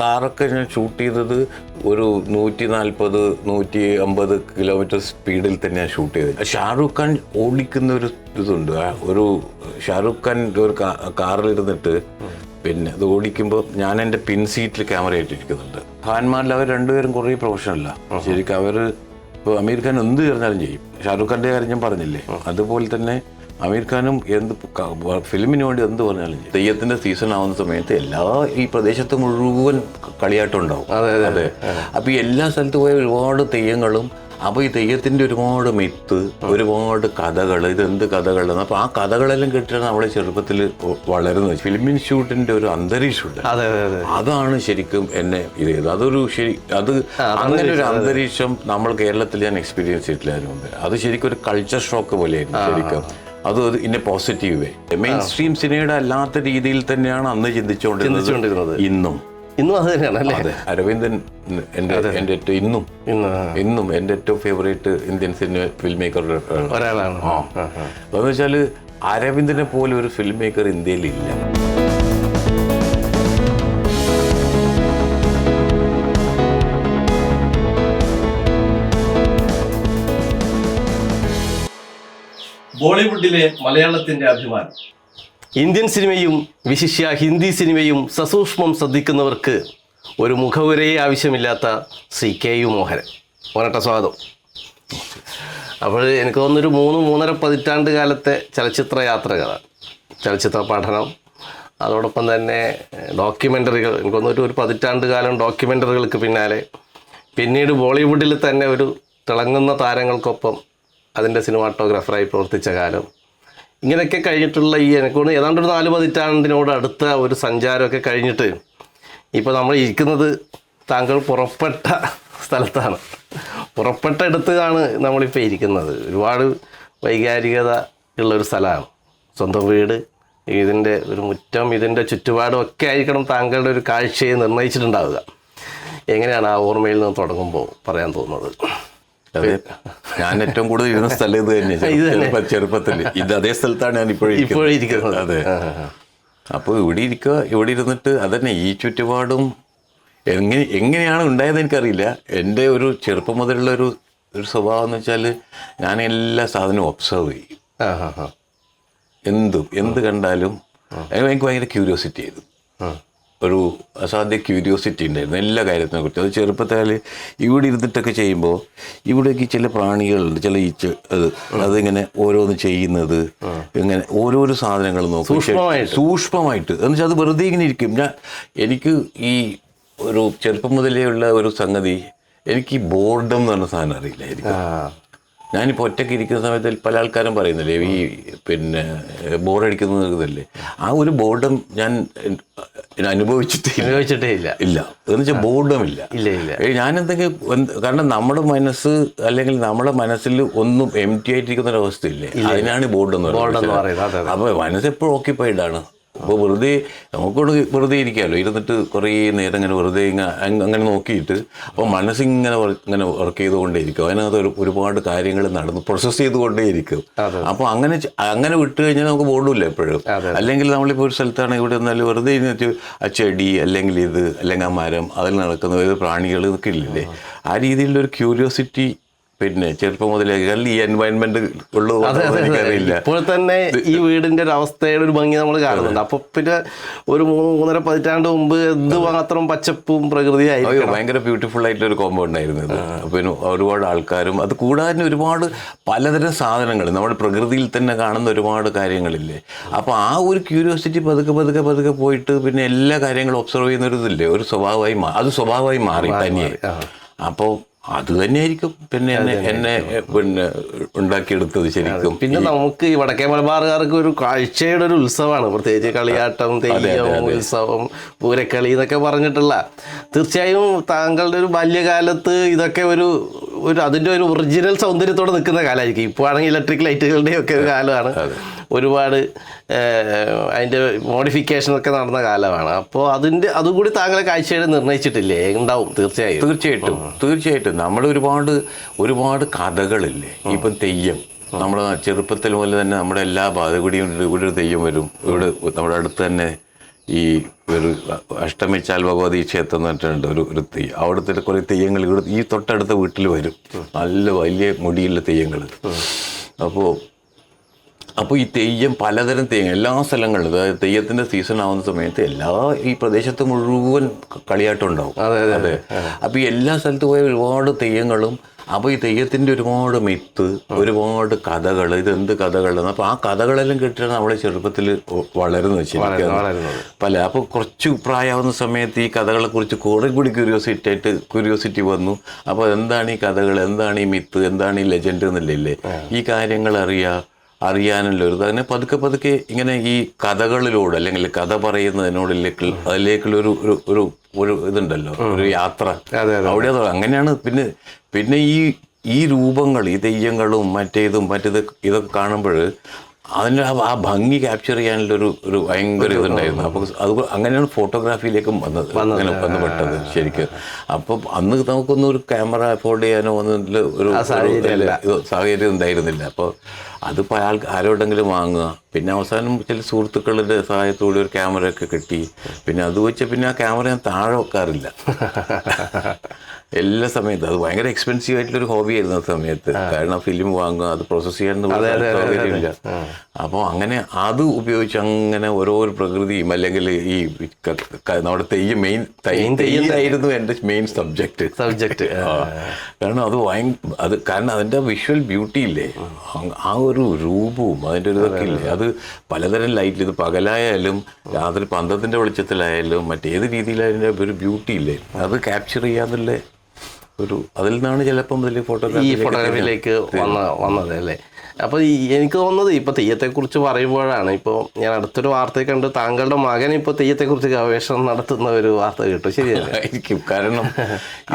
കാറൊക്കെ ഞാൻ ഷൂട്ട് ചെയ്തത് ഒരു 140, 150 കിലോമീറ്റർ സ്പീഡിൽ തന്നെയാണ് ഷൂട്ട് ചെയ്തത്. ഷാറൂഖ് ഖാൻ ഓടിക്കുന്ന ഒരു ഇതുണ്ട്. ഒരു ഷാറൂഖ് ഖാൻ ഒരു കാറിലിരുന്നിട്ട് പിന്നെ അത് ഓടിക്കുമ്പോൾ ഞാൻ എൻ്റെ പിൻ സീറ്റിൽ ക്യാമറ ആയിട്ടിരിക്കുന്നുണ്ട്. ഖാൻമാരിൽ അവർ രണ്ടുപേരും കുറേ പ്രൊഫഷണലാണ്. ശരിക്കും അവർ ഇപ്പോൾ അമീർ ഖാൻ എന്ത് പറഞ്ഞാലും ചെയ്യും. ഷാറൂഖ് ഖാൻ്റെ കാര്യം ഞാൻ പറഞ്ഞില്ലേ, അതുപോലെ തന്നെ അമീർ ഖാനും എന്ത് ഫിലിമിന് വേണ്ടി എന്ത് പറഞ്ഞാലും ചെയ്യും. തെയ്യത്തിൻ്റെ സീസൺ ആവുന്ന സമയത്ത് എല്ലാ ഈ പ്രദേശത്ത് മുഴുവൻ കളിയാട്ടം ഉണ്ടാവും. അതെ. അപ്പോൾ ഈ എല്ലാ സ്ഥലത്ത് പോയ ഒരുപാട് തെയ്യങ്ങളും, അപ്പോൾ ഈ തെയ്യത്തിൻ്റെ ഒരുപാട് മിത്ത്, ഒരുപാട് കഥകൾ, ഇതെന്ത് കഥകളാണ്. അപ്പോൾ ആ കഥകളെല്ലാം കേട്ടിട്ടാണ് നമ്മളെ ചെറുപ്പത്തിൽ വളരുന്നത്. ഫിലിം ഇൻസ്റ്റിറ്റ്യൂട്ടിൻ്റെ ഒരു അന്തരീക്ഷമുണ്ട്. അതാണ് ശരിക്കും എന്നെ ഇത് ചെയ്തത്. അത് അങ്ങനെ ഒരു അന്തരീക്ഷം നമ്മൾ കേരളത്തിൽ ഞാൻ എക്സ്പീരിയൻസ് ചെയ്തിട്ടില്ലായിരുന്നു. അത് ശരിക്കും ഒരു കൾച്ചർ ഷോക്ക് പോലെയായിരുന്നു ശരിക്കും. അത് in A positive way. Main stream സിനിമയുടെ അല്ലാത്ത രീതിയിൽ തന്നെയാണ് അന്ന് ചിന്തിച്ചുകൊണ്ടിരുന്നത്. ഇന്നും അത് തന്നെയാണ്. അതെ, അരവിന്ദൻ എൻ്റെ ഇന്നും എൻ്റെ ഏറ്റവും favourite Indian cinema film maker ഒരാളാണ്. അതെന്ന് വെച്ചാൽ അരവിന്ദനെ പോലെ ഒരു ഫിലിം മേക്കർ ഇന്ത്യയിലില്ല. ബോളിവുഡിലെ മലയാളത്തിന്റെ അഭിമാനം. ഇന്ത്യൻ സിനിമയും വിശിഷ്യ ഹിന്ദി സിനിമയും സസൂക്ഷ്മം ശ്രദ്ധിക്കുന്നവർക്ക് ഒരു മുഖവുരയെ ആവശ്യമില്ലാത്ത ശ്രീ KU മോഹനൻ. മോനട്ട സ്വാഗതം. അപ്പോൾ എനിക്ക് തോന്നുന്നൊരു 3-3.5 പതിറ്റാണ്ട് കാലത്തെ ചലച്ചിത്ര യാത്രകളാണ്, ചലച്ചിത്ര പഠനം, അതോടൊപ്പം തന്നെ ഡോക്യുമെൻ്ററികൾ. എനിക്ക് തോന്നുന്നു ഒരു 10 പതിറ്റാണ്ട് കാലം ഡോക്യുമെൻ്ററികൾക്ക് പിന്നാലെ, പിന്നീട് ബോളിവുഡിൽ തന്നെ ഒരു തിളങ്ങുന്ന താരങ്ങൾക്കൊപ്പം അതിൻ്റെ സിനിമാറ്റോഗ്രാഫറായി പ്രവർത്തിച്ച കാലം, ഇങ്ങനെയൊക്കെ കഴിഞ്ഞിട്ടുള്ള ഈ എനിക്കൊണ്ട് ഏതാണ്ട് ഒരു 4 പതിറ്റാണ്ടിനോട് അടുത്ത ഒരു സഞ്ചാരമൊക്കെ കഴിഞ്ഞിട്ട് ഇപ്പോൾ നമ്മൾ ഇരിക്കുന്നത് താങ്കൾ പുറപ്പെട്ട സ്ഥലത്താണ്. പുറപ്പെട്ട ഇടത്താണ് നമ്മളിപ്പോൾ ഇരിക്കുന്നത്. ഒരുപാട് വൈകാരികത ഉള്ളൊരു സ്ഥലമാണ്. സ്വന്തം വീട്, ഇതിൻ്റെ ഒരു മുറ്റം, ഇതിൻ്റെ ചുറ്റുപാടും ഒക്കെ ആയിരിക്കണം താങ്കളുടെ ഒരു കാഴ്ചയെ നിർണ്ണയിച്ചിട്ടുണ്ടാവുക. എങ്ങനെയാണ് ആ ഓർമ്മയിൽ നിന്ന് തുടങ്ങുമ്പോൾ പറയാൻ തോന്നുന്നത്? അതെ, ഞാൻ ഏറ്റവും കൂടുതൽ ഇരുന്ന സ്ഥലം ഇത് തന്നെയാണ്. ചെറുപ്പത്തിൽ അതേ സ്ഥലത്താണ് ഞാൻ ഇപ്പോഴും ഇരിക്കുന്നത്. അതെ. അപ്പോൾ ഇവിടെ ഇരുന്നിട്ട് അതന്നെ ഈ ചുറ്റുപാടും എങ്ങനെയാണ് ഉണ്ടായത് എനിക്കറിയില്ല. എൻ്റെ ഒരു ചെറുപ്പം മുതലുള്ള ഒരു സ്വഭാവം എന്ന് വെച്ചാൽ ഞാൻ എല്ലാ സാധനവും ഒബ്സർവ് ചെയ്യും. എന്ത് കണ്ടാലും എനിക്ക് ഭയങ്കര ക്യൂരിയോസിറ്റി ആയിരുന്നു. ഒരു അസാധ്യ ക്യൂരിയോസിറ്റി ഉണ്ടായിരുന്നു എല്ലാ കാര്യത്തിനെ കുറിച്ച്. അത് ചെറുപ്പത്തിൽ ഇവിടെ ഇരുന്നിട്ടൊക്കെ ചെയ്യുമ്പോൾ ഇവിടേക്ക് ചില പ്രാണികളുണ്ട്, ചില അതിങ്ങനെ ഓരോന്ന് ചെയ്യുന്നത്, ഇങ്ങനെ ഓരോരോ സാധനങ്ങൾ നോക്കും സൂക്ഷ്മമായിട്ട്. എന്ന് വെച്ചാൽ അത് വെറുതെ ഇങ്ങനെ ഇരിക്കും. എനിക്ക് ഈ ഒരു ചെറുപ്പം മുതലേ ഉള്ള ഒരു സംഗതി, എനിക്ക് ബോർഡം എന്ന് പറഞ്ഞ സാധനം അറിയില്ലായിരിക്കും. ഞാനിപ്പോൾ ഒറ്റയ്ക്ക് ഇരിക്കുന്ന സമയത്ത് പല ആൾക്കാരും പറയുന്നില്ലേ ഈ പിന്നെ ബോറടിക്കുന്നതല്ലേ, ആ ഒരു ബോർഡം ഞാൻ അനുഭവിച്ചിട്ടേ ഇല്ല. എന്ന് വെച്ചാൽ ബോർഡമില്ല. ഞാനെന്തെങ്കിലും കാരണം നമ്മുടെ മനസ്സ് അല്ലെങ്കിൽ നമ്മുടെ മനസ്സിൽ ഒന്നും എംപ്റ്റി ആയിട്ടിരിക്കുന്ന ഒരു അവസ്ഥയില്ലേ, അതിനാണ് ബോർഡ് എന്ന് പറയുന്നത്. അപ്പോൾ മനസ്സ് എപ്പോഴും ഓക്യുപ്പൈഡാണ്. അപ്പോൾ നമുക്കോട് വെറുതെ ഇരിക്കാമല്ലോ, ഇരുന്നിട്ട് കുറേ നേരം ഇങ്ങനെ വെറുതെ അങ്ങനെ നോക്കിയിട്ട് അപ്പോൾ മനസ്സിങ്ങനെ വർക്ക് ചെയ്തുകൊണ്ടേയിരിക്കും. അതിനകത്ത് ഒരുപാട് കാര്യങ്ങൾ പ്രോസസ്സ് ചെയ്തുകൊണ്ടേയിരിക്കും. അപ്പോൾ അങ്ങനെ വിട്ട് കഴിഞ്ഞാൽ നമുക്ക് ബോർഡുമില്ല എപ്പോഴും. അല്ലെങ്കിൽ നമ്മളിപ്പോൾ ഒരു സ്ഥലത്താണ് ഇവിടെ നിന്നാലും വെറുതെ ഇരുന്നിട്ട് ആ ചെടി അല്ലെങ്കിൽ അല്ലെങ്കിൽ ആ മരം, അതിൽ നടക്കുന്ന ഏത് പ്രാണികൾ ഇതൊക്കെ ഇല്ലേ, ആ രീതിയിലുള്ളൊരു ക്യൂരിയോസിറ്റി പിന്നെ ചെറുപ്പം മുതലേ ഈ എൻവയൺമെന്റ് ഉള്ളതറിയില്ല. ഇപ്പോൾ തന്നെ ഈ വീടിന്റെ ഒരു അവസ്ഥയുടെ ഒരു ഭംഗി നമ്മൾ കാണുന്നുണ്ട്. അപ്പൊ പിന്നെ ഒരു 3-3.5 പതിറ്റാണ്ട് മുമ്പ് എന്തുമാത്രം പച്ചപ്പും പ്രകൃതിയായി ഭയങ്കര ബ്യൂട്ടിഫുൾ ആയിട്ടൊരു കോമ്പൗണ്ട് ആയിരുന്നു ഇത്. പിന്നെ ഒരുപാട് ആൾക്കാരും, അത് കൂടാതെ ഒരുപാട് പലതരം സാധനങ്ങൾ, നമ്മുടെ പ്രകൃതിയിൽ തന്നെ കാണുന്ന ഒരുപാട് കാര്യങ്ങളില്ലേ. അപ്പോൾ ആ ഒരു ക്യൂരിയോസിറ്റി പതുക്കെ പോയിട്ട് പിന്നെ എല്ലാ കാര്യങ്ങളും ഒബ്സർവ് ചെയ്യുന്ന ഒരു ഇതില്ലേ, ഒരു സ്വഭാവമായി മാറി തന്നെയായി. അപ്പോൾ അത് തന്നെയായിരിക്കും പിന്നെ എന്നെ പിന്നെ ഉണ്ടാക്കിയെടുത്തത് ശരിക്കും. പിന്നെ നമുക്ക് ഈ വടക്കേ മലബാറുകാർക്ക് ഒരു കാഴ്ചയുടെ ഒരു ഉത്സവമാണ്, പ്രത്യേകിച്ച് കളിയാട്ടം, തെയ്യം, ഉത്സവം, പൂരക്കളി എന്നൊക്കെ പറഞ്ഞിട്ടുള്ള. തീർച്ചയായും താങ്കളുടെ ഒരു ബാല്യകാലത്ത് ഇതൊക്കെ ഒരു അതിൻ്റെ ഒരു ഒറിജിനൽ സൗന്ദര്യത്തോടെ നിൽക്കുന്ന കാലമായിരിക്കും. ഇപ്പോൾ ആണെങ്കിൽ ഇലക്ട്രിക് ലൈറ്റുകളുടെയും ഒക്കെ ഒരു കാലമാണ്. ഒരുപാട് അതിൻ്റെ മോഡിഫിക്കേഷനൊക്കെ നടന്ന കാലമാണ്. അപ്പോൾ അതുകൂടി താങ്കളെ കാഴ്ചയുടെ നിർണ്ണയിച്ചിട്ടില്ലേ? ഉണ്ടാവും തീർച്ചയായിട്ടും. നമ്മൾ ഒരുപാട് കഥകളില്ലേ. ഇപ്പം തെയ്യം, നമ്മുടെ ചെറുപ്പത്തിൽ മുതൽ തന്നെ നമ്മുടെ എല്ലാ ഭാഗത്തുകൂടിയും ഇവിടെ ഒരു തെയ്യം വരും. ഇവിടെ നമ്മുടെ അടുത്ത് തന്നെ ഈ ഒരു അഷ്ടമിച്ചാൽ ഭഗവതി ക്ഷേത്രം എന്ന് പറഞ്ഞിട്ടുണ്ട് ഒരു തെയ്യം. അവിടുത്തെ കുറേ തെയ്യങ്ങൾ ഇവിടെ ഈ തൊട്ടടുത്ത വീട്ടിൽ വരും, നല്ല വലിയ മുടിയുള്ള തെയ്യങ്ങൾ. അപ്പോൾ ഈ തെയ്യം പലതരം തെയ്യം എല്ലാ സ്ഥലങ്ങളിലും, അതായത് തെയ്യത്തിൻ്റെ സീസൺ ആവുന്ന സമയത്ത് ഈ പ്രദേശത്ത് മുഴുവൻ കളിയാട്ടം ഉണ്ടാവും. അതെ. അപ്പോൾ ഈ എല്ലാ സ്ഥലത്ത് പോയ ഒരുപാട് തെയ്യങ്ങളും, അപ്പോൾ ഈ തെയ്യത്തിൻ്റെ ഒരുപാട് മിത്ത്, ഒരുപാട് കഥകൾ, ഇതെന്ത് കഥകളെന്ന്. അപ്പോൾ ആ കഥകളെല്ലാം കേട്ടിട്ടാണ് നമ്മളെ ചെറുപ്പത്തിൽ വളരുന്നത് ശരിക്കും. അപ്പോൾ കുറച്ച് പ്രായമാവുന്ന സമയത്ത് ഈ കഥകളെക്കുറിച്ച് കുറേ കൂടി ക്യൂരിയോസിറ്റി വന്നു. അപ്പോൾ എന്താണ് ഈ കഥകൾ, എന്താണ് ഈ മിത്ത്, എന്താണ് ഈ ലെജൻഡ് എന്നില്ലേ, ഈ കാര്യങ്ങൾ അറിയാനുള്ള ഒരു അങ്ങനെ പതുക്കെ ഇങ്ങനെ ഈ കഥകളിലൂടെ അല്ലെങ്കിൽ കഥ അതിലേക്കുള്ള ഒരു ഇതുണ്ടല്ലോ, ഒരു യാത്ര. അവിടെ അങ്ങനെയാണ്. പിന്നെ ഈ രൂപങ്ങൾ, ഈ തെയ്യങ്ങളും ഇതൊക്കെ കാണുമ്പോൾ അതിൻ്റെ ആ ഭംഗി ക്യാപ്ചർ ചെയ്യാനുള്ള ഒരു ഭയങ്കര ഇതുണ്ടായിരുന്നു. അപ്പോൾ അത് അങ്ങനെയാണ് ഫോട്ടോഗ്രാഫിയിലേക്കും വന്നുപെട്ടത് ശരിക്കും. അപ്പം അന്ന് നമുക്കൊന്നും ഒരു ക്യാമറ അഫോർഡ് ചെയ്യാനോ ഒന്നും ഒരു സാഹചര്യം ഉണ്ടായിരുന്നില്ല. അപ്പോൾ അതിപ്പോൾ ആരോടെങ്കിലും വാങ്ങുക, പിന്നെ അവസാനം ചില സുഹൃത്തുക്കളുടെ സഹായത്തോടെ ഒരു ക്യാമറയൊക്കെ കിട്ടി. പിന്നെ അത് വെച്ച് പിന്നെ ആ ക്യാമറ ഞാൻ താഴെ വെക്കാറില്ല എല്ലാ സമയത്തും. അത് ഭയങ്കര എക്സ്പെൻസീവ് ആയിട്ടുള്ളൊരു ഹോബി ആയിരുന്നു ആ സമയത്ത്. കാരണം ഫിലിം വാങ്ങുക, അത് പ്രോസസ്സ് ചെയ്യാനൊന്നും സൗകര്യമില്ല. അപ്പോൾ അങ്ങനെ അത് ഉപയോഗിച്ച് അങ്ങനെ ഓരോ പ്രകൃതിയും അല്ലെങ്കിൽ ഈ നമ്മുടെ തെയ്യമായിരുന്നു എൻ്റെ മെയിൻ സബ്ജക്റ്റ്. കാരണം കാരണം അതിൻ്റെ വിഷ്വൽ ബ്യൂട്ടി ഇല്ലേ, ആ ഒരു രൂപവും അതിൻ്റെ ഒരു ഇതൊക്കെ ഇല്ലേ, അത് പലതരം ലൈറ്റിൽ, ഇത് പകലായാലും രാത്രി പന്തത്തിൻ്റെ വെളിച്ചത്തിലായാലും മറ്റേത് രീതിയിലായാലും അതിൻ്റെ ഒരു ബ്യൂട്ടി ഇല്ലേ, അത് ക്യാപ്ചർ ചെയ്യാന്നുള്ള അതിൽ നിന്നാണ് ചിലപ്പം ഫോട്ടോഗ്രാഫിയിലേക്ക് വന്നത് അല്ലേ. അപ്പോൾ എനിക്ക് തോന്നുന്നത് ഇപ്പോൾ തെയ്യത്തെക്കുറിച്ച് പറയുമ്പോഴാണ്, ഇപ്പോൾ ഞാൻ അടുത്തൊരു വാർത്ത കണ്ട് താങ്കളുടെ മകൻ ഇപ്പോൾ തെയ്യത്തെക്കുറിച്ച് ഗവേഷണം നടത്തുന്ന ഒരു വാർത്ത കിട്ടും. ശരിയായിരിക്കും. കാരണം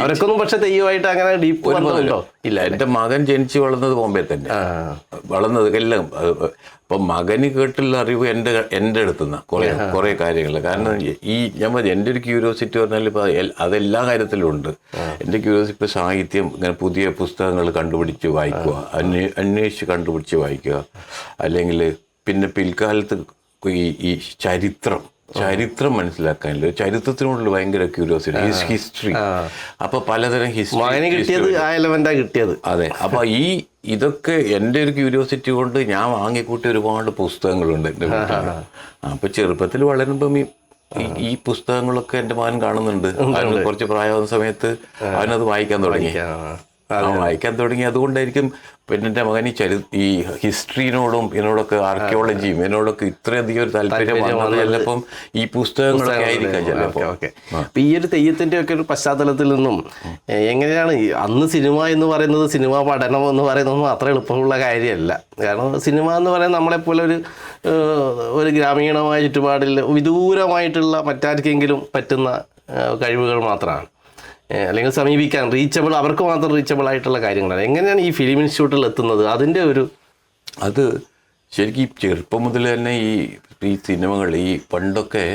അവർക്കൊന്നും പക്ഷെ തെയ്യമായിട്ട് അങ്ങനെ ഡീപ്പ് ബന്ധമുണ്ടോ? ഇല്ല. എൻ്റെ മകൻ ജനിച്ച് വളർന്നത് ബോംബെ തന്നെ, വളർന്നത് എല്ലാം. അപ്പം മകന് കേട്ടുള്ള അറിവ് എൻ്റെ അടുത്തുനിന്ന് കുറേ കാര്യങ്ങൾ. കാരണം എൻ്റെ ഒരു ക്യൂരിയോസിറ്റി പറഞ്ഞാൽ ഇപ്പോൾ അതെല്ലാ കാര്യത്തിലും ഉണ്ട്. എൻ്റെ ക്യൂരിയോസിറ്റി ഇപ്പോൾ സാഹിത്യം, ഇങ്ങനെ പുതിയ പുസ്തകങ്ങൾ കണ്ടുപിടിച്ച് വായിക്കുക, അന്വേഷിച്ച് കണ്ടുപിടിച്ച് വായിക്കുക, അല്ലെങ്കിൽ പിന്നെ പിൽക്കാലത്ത് ഈ ചരിത്രം മനസ്സിലാക്കാനില്ല, ചരിത്രത്തിനോടുള്ള ഭയങ്കര ക്യൂരിയോസിറ്റി, ഹിസ്റ്ററി. അപ്പോൾ പലതരം കിട്ടിയത്. അതെ. അപ്പോൾ ഇതൊക്കെ എൻ്റെ ഒരു ക്യൂരിയോസിറ്റി കൊണ്ട് ഞാൻ വാങ്ങിക്കൂട്ടിയ ഒരുപാട് പുസ്തകങ്ങളുണ്ട് എൻ്റെ വീട്ടിൽ. അപ്പോൾ ചെറുപ്പത്തിൽ വളരുമ്പം ഈ പുസ്തകങ്ങളൊക്കെ എൻ്റെ മകൻ കാണുന്നുണ്ട്. അവന് കുറച്ച് പ്രായമാകുന്ന സമയത്ത് അവനത് വായിക്കാൻ തുടങ്ങി. അതുകൊണ്ടായിരിക്കും പിന്നെ എൻ്റെ മകൻ ഈ ഹിസ്റ്ററിനോടും ഇതിനോടൊക്കെ ആർക്കിയോളജിയും ഇതിനോടൊക്കെ ഇത്രയധികം ഒരു താല്പര്യം ചിലപ്പം ഈ പുസ്തകങ്ങളൊക്കെ ആയിരിക്കാം ചിലപ്പോൾ. അപ്പം ഈ ഒരു തെയ്യത്തിൻ്റെ ഒക്കെ ഒരു പശ്ചാത്തലത്തിൽ നിന്നും എങ്ങനെയാണ് അന്ന് സിനിമ എന്ന് പറയുന്നത്, സിനിമ പഠനം എന്ന് പറയുന്നതൊന്നും അത്ര എളുപ്പമുള്ള കാര്യമല്ല. കാരണം സിനിമ എന്ന് പറയുന്നത് നമ്മളെപ്പോലെ ഒരു ഗ്രാമീണമായ ചുറ്റുപാടിൽ വിദൂരമായിട്ടുള്ള മറ്റാർക്കെങ്കിലും പറ്റുന്ന കഴിവുകൾ മാത്രമാണ്, അല്ലെങ്കിൽ സമീപിക്കാൻ അവർക്ക് മാത്രം റീച്ചബിൾ ആയിട്ടുള്ള കാര്യങ്ങളാണ്. എങ്ങനെയാണ് ഈ ഫിലിം ഇൻസ്റ്റിറ്റ്യൂട്ടിൽ എത്തുന്നത്? അതിൻ്റെ അത് ശരിക്കും ചെറുപ്പം മുതൽ തന്നെ ഈ സിനിമകൾ, ഈ പണ്ടൊക്കെ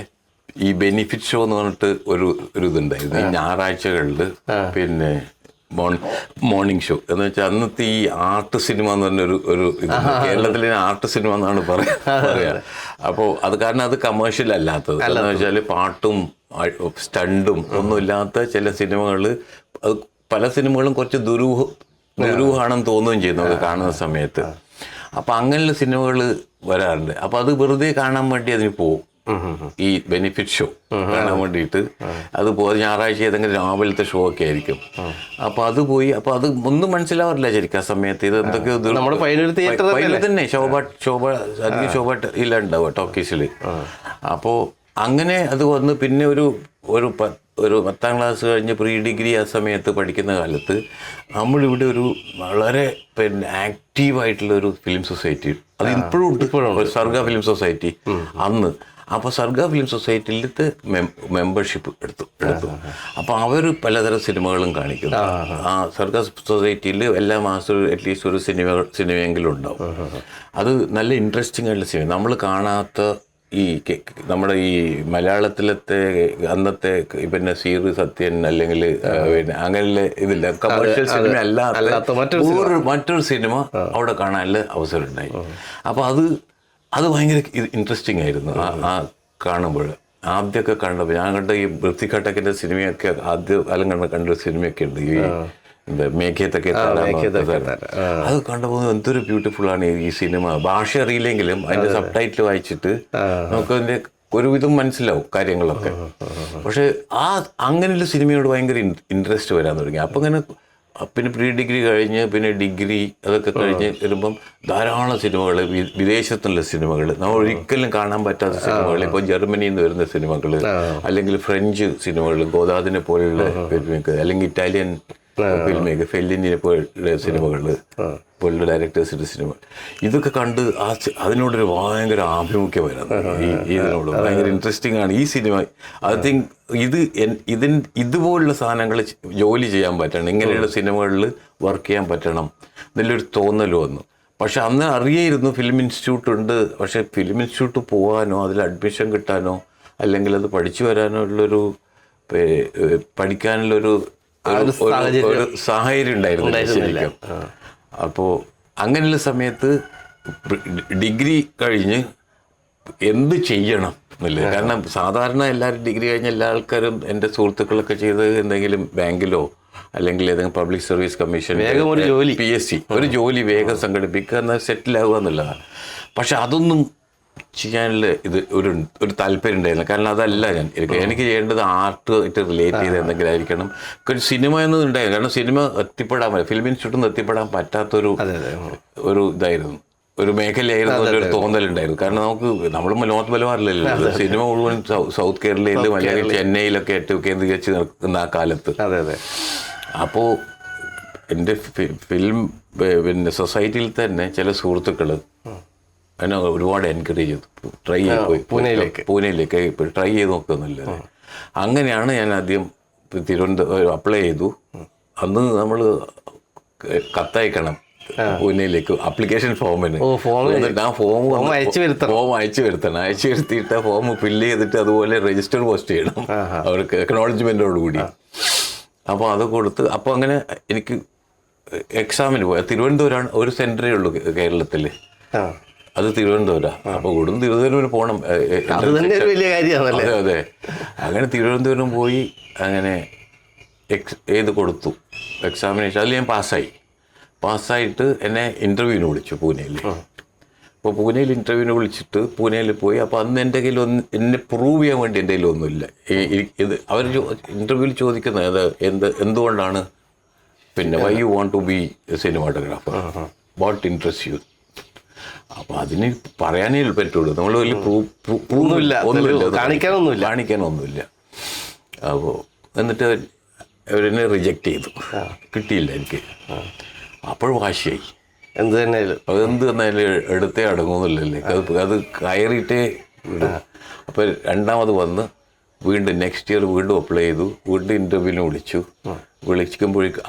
ഈ ബെനിഫിറ്റ് ഷോ എന്ന് പറഞ്ഞിട്ട് ഒരു ഇതുണ്ടായിരുന്നു ഈ ഞായറാഴ്ചകളിൽ. പിന്നെ മോർണിംഗ് ഷോ എന്ന് വെച്ചാൽ അന്നത്തെ ഈ ആർട്ട് സിനിമ എന്ന് പറഞ്ഞൊരു ഇത്, കേരളത്തിലെ ആർട്ട് സിനിമ എന്നാണ് പറയാ. അപ്പോൾ അത് കാരണം അത് കമേഴ്ഷ്യൽ അല്ലാത്തത് എന്ന് വെച്ചാൽ പാട്ടും സ്റ്റണ്ടും ഒന്നുമില്ലാത്ത ചില സിനിമകൾ, അത് പല സിനിമകളും കുറച്ച് ദുരൂഹമാണെന്ന് തോന്നുകയും ചെയ്തു നമുക്ക് കാണുന്ന സമയത്ത്. അപ്പം അങ്ങനെയുള്ള സിനിമകൾ വരാറുണ്ട്. അപ്പം അത് വെറുതെ കാണാൻ വേണ്ടി അതിന് പോകും, ഈ ബെനിഫിറ്റ് ഷോ കാണാൻ വേണ്ടിയിട്ട്. അത് പോയി ഞായറാഴ്ച ഏതെങ്കിലും രാവിലത്തെ ഷോ ഒക്കെ ആയിരിക്കും. അപ്പോൾ അത് പോയി, അപ്പോൾ അത് ഒന്നും മനസ്സിലാവാറില്ല ശരിക്കും ആ സമയത്ത്. ഇത് എന്തൊക്കെയോ തന്നെ ശോഭ ഇല്ലാണ്ടാവുക ടോക്കീസിൽ. അപ്പോൾ അങ്ങനെ അത് വന്ന് പിന്നെ ഒരു 10ാം ക്ലാസ് കഴിഞ്ഞ് പ്രീ ഡിഗ്രി ആ സമയത്ത് പഠിക്കുന്ന കാലത്ത് നമ്മളിവിടെ ഒരു വളരെ ആക്റ്റീവായിട്ടുള്ള ഒരു ഫിലിം സൊസൈറ്റി, അത് ഇപ്പോഴും ഉണ്ട്, സർഗ ഫിലിം സൊസൈറ്റി അന്ന്. അപ്പോൾ സർഗ ഫിലിം സൊസൈറ്റിയിലത്തെ മെമ്പർഷിപ്പ് എടുത്തു. അപ്പോൾ അവർ പലതരം സിനിമകളും കാണിക്കുന്നു. ആ സർഗ സൊസൈറ്റിയിൽ എല്ലാ മാസവും അറ്റ്ലീസ്റ്റ് ഒരു സിനിമയെങ്കിലും ഉണ്ടാവും. അത് നല്ല ഇൻട്രസ്റ്റിംഗ് ആയിട്ടുള്ള സിനിമ, നമ്മൾ കാണാത്ത നമ്മുടെ ഈ മലയാളത്തിലത്തെ അന്നത്തെ പിന്നെ സീറ് സത്യൻ അല്ലെങ്കിൽ പിന്നെ അങ്ങനെയുള്ള ഇതില്ല, കമേഴ്ഷ്യൽ സിനിമ അല്ലാത്ത മറ്റൊരു സിനിമ അവിടെ കാണാനുള്ള അവസരം ഉണ്ടായി. അപ്പോൾ അത് ഭയങ്കര ഇൻട്രസ്റ്റിംഗ് ആയിരുന്നു ആ കാണുമ്പോൾ. ആദ്യമൊക്കെ കണ്ടപ്പോൾ ഞാൻ കണ്ട ഈ വൃത്തിഘട്ടക്കിൻ്റെ സിനിമയൊക്കെ ആദ്യം കണ്ട സിനിമയൊക്കെ ഉണ്ട് ഈ മേഘത്തൊക്കെ അത് കണ്ടപ്പോൾ എന്തൊരു ബ്യൂട്ടിഫുൾ ആണ് ഈ സിനിമ. ഭാഷ അറിയില്ലെങ്കിലും അതിന്റെ സബ് ടൈറ്റിൽ വായിച്ചിട്ട് നമുക്ക് അതിന്റെ ഒരുവിധം മനസ്സിലാവും കാര്യങ്ങളൊക്കെ. പക്ഷെ അങ്ങനെയുള്ള സിനിമയോട് ഭയങ്കര ഇൻട്രസ്റ്റ് വരാൻ തുടങ്ങി. അപ്പം അങ്ങനെ പിന്നെ പ്രീ ഡിഗ്രി കഴിഞ്ഞ് പിന്നെ ഡിഗ്രി അതൊക്കെ കഴിഞ്ഞ് വരുമ്പം ധാരാളം സിനിമകൾ, വിദേശത്തുള്ള സിനിമകൾ, നമ്മൾ ഒരിക്കലും കാണാൻ പറ്റാത്ത സിനിമകൾ, ഇപ്പോൾ ജർമ്മനിയിൽ നിന്ന് വരുന്ന സിനിമകൾ, അല്ലെങ്കിൽ ഫ്രഞ്ച് സിനിമകൾ, ഗോദാദിനെ പോലുള്ള ഫിലിമേക്കർ, അല്ലെങ്കിൽ ഇറ്റാലിയൻ ഫിലിമേക്കർ, ഫെല്ലിനെ പോലുള്ള സിനിമകൾ, പോലുള്ള ഡയറക്ടേഴ്സിൻ്റെ സിനിമ, ഇതൊക്കെ കണ്ട് അതിനോടൊരു ഭയങ്കര ആഭിമുഖ്യം വരാം. ഇതിനോട് ഭയങ്കര ഇൻട്രസ്റ്റിംഗ് ആണ് ഈ സിനിമ. ഐ തിങ്ക് ഇതുപോലുള്ള സാധനങ്ങൾ ജോലി ചെയ്യാൻ പറ്റണം, ഇങ്ങനെയുള്ള സിനിമകളിൽ വർക്ക് ചെയ്യാൻ പറ്റണം എന്നുള്ളൊരു തോന്നൽ വന്നു. പക്ഷെ അന്ന് അറിയായിരുന്നു ഫിലിം ഇൻസ്റ്റിറ്റ്യൂട്ട് ഉണ്ട്. പക്ഷെ ഫിലിം ഇൻസ്റ്റിറ്റ്യൂട്ട് പോകാനോ അതിൽ അഡ്മിഷൻ കിട്ടാനോ അല്ലെങ്കിൽ അത് പഠിച്ചു വരാനോ ഉള്ളൊരു പഠിക്കാനുള്ളൊരു സാഹചര്യം ഉണ്ടായിരുന്നു ശരിക്കും. അപ്പോൾ അങ്ങനെയുള്ള സമയത്ത് ഡിഗ്രി കഴിഞ്ഞ് എന്ത് ചെയ്യണം എന്നുള്ളത്. കാരണം സാധാരണ എല്ലാവരും ഡിഗ്രി കഴിഞ്ഞ എല്ലാ ആൾക്കാരും എൻ്റെ സുഹൃത്തുക്കളൊക്കെ ചെയ്ത് എന്തെങ്കിലും ബാങ്കിലോ അല്ലെങ്കിൽ ഏതെങ്കിലും പബ്ലിക് സർവീസ് കമ്മീഷൻ, PSC ഒരു ജോലി വേഗം സംഘടിപ്പിക്കുക, എന്നാൽ സെറ്റിൽ ആവുക എന്നുള്ളതാണ്. പക്ഷെ അതൊന്നും ചെയ്യാനുള്ള ഒരു താല്പര്യം ഉണ്ടായിരുന്നു. കാരണം അതല്ല എനിക്ക് ചെയ്യേണ്ടത് ആർട്ടുമായിട്ട് റിലേറ്റ് ചെയ്ത് എന്തെങ്കിലും ആയിരിക്കണം. സിനിമ എന്നത് ഉണ്ടായിരുന്നു. കാരണം സിനിമ ഫിലിം ഇൻസ്റ്റിറ്റ്യൂട്ടിൽ നിന്ന് എത്തിപ്പെടാൻ പറ്റാത്തൊരു ഇതായിരുന്നു, ഒരു മേഖലയായിരുന്നു, ഒരു തോന്നലുണ്ടായിരുന്നു. കാരണം നമ്മൾ നോർത്ത് മലബാറിലല്ലോ സിനിമ മുഴുവൻ സൗത്ത് കേരളയിലും അല്ലെങ്കിൽ ചെന്നൈയിലൊക്കെ ഏറ്റവും കേന്ദ്രീകരിച്ച് നിൽക്കുന്ന ആ കാലത്ത്. അപ്പോൾ എൻ്റെ ഫിലിം പിന്നെ സൊസൈറ്റിയിൽ തന്നെ ചില സുഹൃത്തുക്കൾ എന്നെ ഒരുപാട് എൻകറേജ് ചെയ്തു, ട്രൈ ചെയ്ത് പോയി പൂനെയിലേക്ക് ട്രൈ ചെയ്ത് നോക്കുന്നില്ല. അങ്ങനെയാണ് ഞാൻ ആദ്യം തിരുവനന്തപുരം അപ്ലൈ ചെയ്തു. അന്ന് നമ്മൾ കത്തയക്കണം പൂനെയിലേക്ക് അപ്ലിക്കേഷൻ ഫോമിന്. ആ ഫോം അയച്ചു വരുത്തിയിട്ട് ഫോം ഫില്ല് ചെയ്തിട്ട് അതുപോലെ രജിസ്റ്റർ പോസ്റ്റ് ചെയ്യണം അവർക്ക് അക്നോളജ്മെൻറ്റോടുകൂടി. അപ്പോൾ അത് കൊടുത്ത് അപ്പോൾ അങ്ങനെ എനിക്ക് എക്സാമിന് പോയാൽ തിരുവനന്തപുരമാണ് ഒരു സെൻറ്ററേ ഉള്ളൂ കേരളത്തിൽ, അത് തിരുവനന്തപുരം. അപ്പോൾ ഇവിടുന്ന് തിരുവനന്തപുരം പോകണം. അതെ. അങ്ങനെ തിരുവനന്തപുരം പോയി അങ്ങനെ കൊടുത്തു എക്സാമിനേഷൻ. അതിൽ ഞാൻ പാസ്സായിട്ട് എന്നെ ഇൻ്റർവ്യൂവിന് വിളിച്ചു പൂനെയിൽ. അപ്പോൾ പൂനെയിൽ ഇൻ്റർവ്യൂവിന് വിളിച്ചിട്ട് പൂനെയിൽ പോയി. അപ്പോൾ അന്ന് എൻ്റെ കയ്യിൽ എന്നെ പ്രൂവ് ചെയ്യാൻ വേണ്ടി എൻ്റെ കയ്യിലൊന്നുമില്ല. അവർ ഇൻ്റർവ്യൂവിൽ ചോദിക്കുന്നത് എന്തുകൊണ്ടാണ് പിന്നെ why you want to be a cinematographer, what interest you. അപ്പോൾ അതിന് പറയാനേ പറ്റുള്ളൂ, നമ്മൾ വലിയ കാണിക്കാനൊന്നുമില്ല. അപ്പോൾ എന്നിട്ട് അവരെന്നെ റിജക്റ്റ് ചെയ്തു, കിട്ടിയില്ല എനിക്ക്. അപ്പോൾ വാശിയായി, എന്ത് തന്നെ എടുത്തേ അടങ്ങുന്നില്ലല്ലേ, അത് കയറിയിട്ടേ വിടും. അപ്പോൾ രണ്ടാമത് വന്ന് വീണ്ടും നെക്സ്റ്റ് ഇയർ വീണ്ടും അപ്ലൈ ചെയ്തു, വീണ്ടും ഇൻ്റർവ്യൂവിന്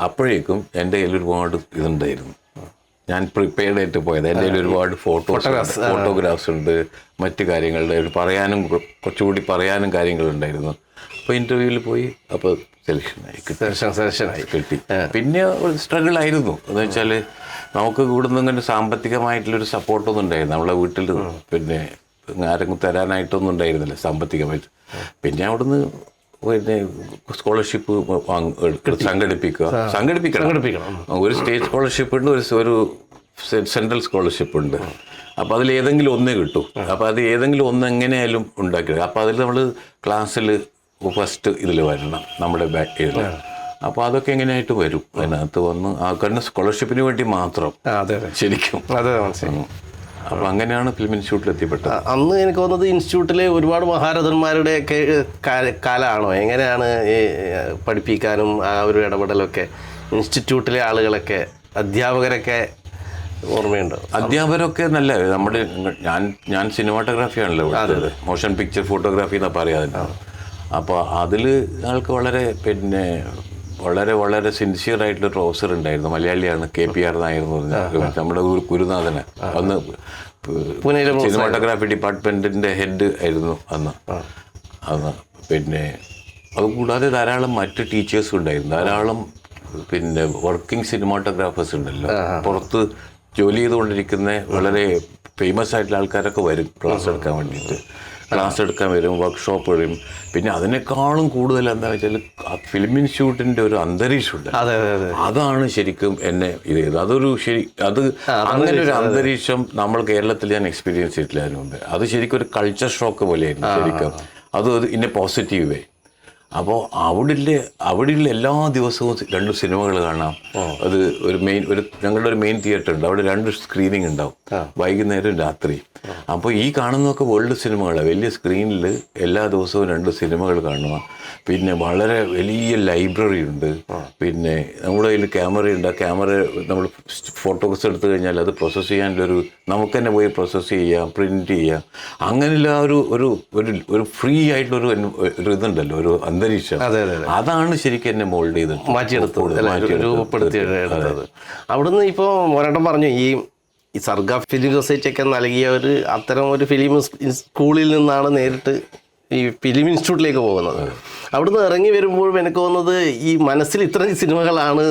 അപ്പോഴേക്കും എൻ്റെ കയ്യിൽ ഒരുപാട് ഇതുണ്ടായിരുന്നു. ഞാൻ പ്രിപ്പയർഡ് ആയിട്ട് പോയത്. എൻ്റെ കയ്യിൽ ഒരുപാട് ഫോട്ടോഗ്രാഫ്സ് ഉണ്ട്, മറ്റു കാര്യങ്ങളുടെ കുറച്ചുകൂടി പറയാനും കാര്യങ്ങളുണ്ടായിരുന്നു. അപ്പോൾ ഇൻ്റർവ്യൂവിൽ പോയി, അപ്പോൾ സെലക്ഷനായി കിട്ടി. പിന്നെ ഒരു സ്ട്രഗിൾ ആയിരുന്നു. എന്ന് വെച്ചാൽ നമുക്ക് കൂടുന്ന ഇങ്ങനെ സാമ്പത്തികമായിട്ടുള്ളൊരു സപ്പോർട്ടൊന്നും ഉണ്ടായിരുന്നു നമ്മളെ വീട്ടിൽ. പിന്നെ ആരെങ്കിലും തരാനായിട്ടൊന്നും ഉണ്ടായിരുന്നില്ല സാമ്പത്തികമായിട്ട്. പിന്നെ അവിടുന്ന് പിന്നെ സ്കോളർഷിപ്പ് സംഘടിപ്പിക്കണം. ഒരു സ്റ്റേറ്റ് സ്കോളർഷിപ്പ് ഉണ്ട്, ഒരു സെൻട്രൽ സ്കോളർഷിപ്പ് ഉണ്ട്. അപ്പോൾ അതിൽ ഏതെങ്കിലും ഒന്നേ കിട്ടൂ. അപ്പോൾ അത് ഏതെങ്കിലും ഒന്ന് എങ്ങനെയായാലും ഉണ്ടാക്കി. അപ്പോൾ അതിൽ നമ്മൾ ക്ലാസ്സിൽ ഫസ്റ്റ് ഇതിൽ വരണം നമ്മുടെ ഇതിൽ. അപ്പോൾ അതൊക്കെ എങ്ങനെയായിട്ട് വരും അതിനകത്ത് വന്ന് കാരണം സ്കോളർഷിപ്പിന് വേണ്ടി മാത്രം ശരിക്കും. അപ്പോൾ അങ്ങനെയാണ് ഫിലിം ഇൻസ്റ്റിറ്റ്യൂട്ടിൽ എത്തിപ്പെട്ടത്. അന്ന് എനിക്ക് തോന്നുന്നത് ഇൻസ്റ്റിറ്റ്യൂട്ടിലെ ഒരുപാട് മഹാരഥന്മാരുടെയൊക്കെ കാലമാണോ? എങ്ങനെയാണ് ഈ പഠിപ്പിക്കാനും ആ ഒരു ഇടപെടലൊക്കെ ഇൻസ്റ്റിറ്റ്യൂട്ടിലെ ആളുകളൊക്കെ അധ്യാപകരൊക്കെ ഓർമ്മയുണ്ടോ? അധ്യാപകരൊക്കെ നല്ല നമ്മുടെ ഞാൻ സിനിമാറ്റോഗ്രാഫിയാണല്ലോ, മോഷൻ പിക്ചർ ഫോട്ടോഗ്രാഫി എന്നാ പറയാതെ. അപ്പോൾ അതിൽ ഞങ്ങൾക്ക് വളരെ സിൻസിയർ ആയിട്ടുള്ള പ്രൊഫസർ ഉണ്ടായിരുന്നു, മലയാളിയാണ്, KPR നായർ എന്ന് പറഞ്ഞാൽ നമ്മുടെ ഗുരുനാഥന്. അന്ന് സിനിമാറ്റോഗ്രാഫി ഡിപ്പാർട്ട്മെൻറ്റിൻ്റെ ഹെഡ് ആയിരുന്നു അന്ന്. പിന്നെ അതുകൂടാതെ ധാരാളം മറ്റ് ടീച്ചേഴ്സും ഉണ്ടായിരുന്നു, ധാരാളം വർക്കിംഗ് സിനിമാറ്റോഗ്രാഫേഴ്സ് ഉണ്ടല്ലോ, പുറത്ത് ജോലി ചെയ്തുകൊണ്ടിരിക്കുന്ന വളരെ ഫേമസ് ആയിട്ടുള്ള ആൾക്കാരൊക്കെ വരും ക്ലാസ് എടുക്കാൻ വേണ്ടിയിട്ട്. ക്ലാസ് എടുക്കാൻ വരും, വർക്ക്ഷോപ്പ് വരും. പിന്നെ അതിനേക്കാളും കൂടുതൽ എന്താ വെച്ചാൽ ഫിലിം ഇൻസ്റ്റിറ്റ്യൂട്ടിൻ്റെ ഒരു അന്തരീക്ഷമുണ്ട്. അതാണ് ശരിക്കും എന്നെ ഇത് ചെയ്തത്. അങ്ങനെ ഒരു അന്തരീക്ഷം നമ്മൾ കേരളത്തിൽ ഞാൻ എക്സ്പീരിയൻസ് ചെയ്തിട്ടില്ല അതിന് മുമ്പ്. അത് ശരിക്കും ഒരു കൾച്ചർ ഷോക്ക് പോലെയായിരുന്നു ശരിക്കും. അത് ഇൻ എ പോസിറ്റീവ് വേ. അപ്പോൾ അവിടെയുള്ള എല്ലാ ദിവസവും 2 സിനിമകൾ കാണാം. അത് ഞങ്ങളുടെ ഒരു മെയിൻ തിയേറ്റർ ഉണ്ട്, അവിടെ 2 സ്ക്രീനിങ് ഉണ്ടാവും, വൈകുന്നേരം രാത്രി. അപ്പോൾ ഈ കാണുന്നതൊക്കെ വേൾഡ് സിനിമകളാണ്. വലിയ സ്ക്രീനിൽ എല്ലാ ദിവസവും 2 സിനിമകൾ കാണുക. പിന്നെ വളരെ വലിയ ലൈബ്രറി ഉണ്ട്. പിന്നെ നമ്മുടെ കയ്യിൽ ക്യാമറയുണ്ട്. ആ ക്യാമറ നമ്മൾ ഫോട്ടോസ് എടുത്തു കഴിഞ്ഞാൽ അത് പ്രോസസ്സ് ചെയ്യാനുള്ളൊരു നമുക്ക് തന്നെ പോയി പ്രോസസ്സ് ചെയ്യാം, പ്രിൻറ്റ് ചെയ്യാം. അങ്ങനെയുള്ള ഒരു ഫ്രീ ആയിട്ടുള്ളൊരു ഇതുണ്ടല്ലോ, ഒരു അന്തരീക്ഷം. അതാണ് ശരിക്കും എന്നെ മോൾഡ് ചെയ്ത് രൂപപ്പെടുത്തിയെടുത്തത്. അവിടുന്ന് ഇപ്പോൾ മോനേട്ടൻ പറഞ്ഞു ഈ സർഗ ഫിലിം സൊസൈറ്റി ഒക്കെ നൽകിയ അത്തരം ഒരു ഫിലിം സ്കൂളിൽ നിന്നാണ് നേരിട്ട് ഈ ഫിലിം ഇൻസ്റ്റിറ്റ്യൂട്ടിലേക്ക് പോകുന്നത്. അവിടുന്ന് ഇറങ്ങി വരുമ്പോഴും എനിക്ക് തോന്നുന്നത് ഈ മനസ്സിൽ ഇത്തരം സിനിമകളാണ്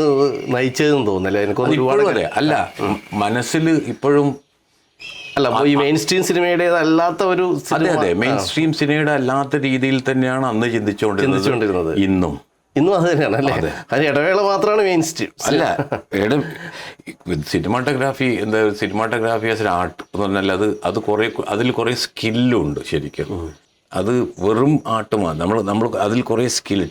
നയിച്ചതെന്ന് തോന്നുന്നല്ലേ? എനിക്ക് തോന്നുന്നു അല്ല, മനസ്സിൽ ഇപ്പോഴും അല്ല, ഈ മെയിൻ സ്ട്രീം സിനിമയുടേതല്ലാത്ത ഒരു അതെ മെയിൻ സ്ട്രീം സിനിമയുടെ അല്ലാത്ത രീതിയിൽ തന്നെയാണ് അന്ന് ചിന്തിച്ചുകൊണ്ടിരുന്നത്. ഇന്നും അത് തന്നെയാണ് അല്ലേ? അതിന് ഇടവേള മാത്രമാണ് മെയിൻ സ്ട്രീം അല്ല. സിനിമാറ്റോഗ്രാഫി ആസ് എൻ ആർട്ട് എന്ന് പറഞ്ഞാൽ അത് അതിൽ കുറേ സ്കില്ലുണ്ട് ശരിക്കും. അത് വെറും ആർട്ടുമാണ്. നമ്മൾ അതിൽ കുറേ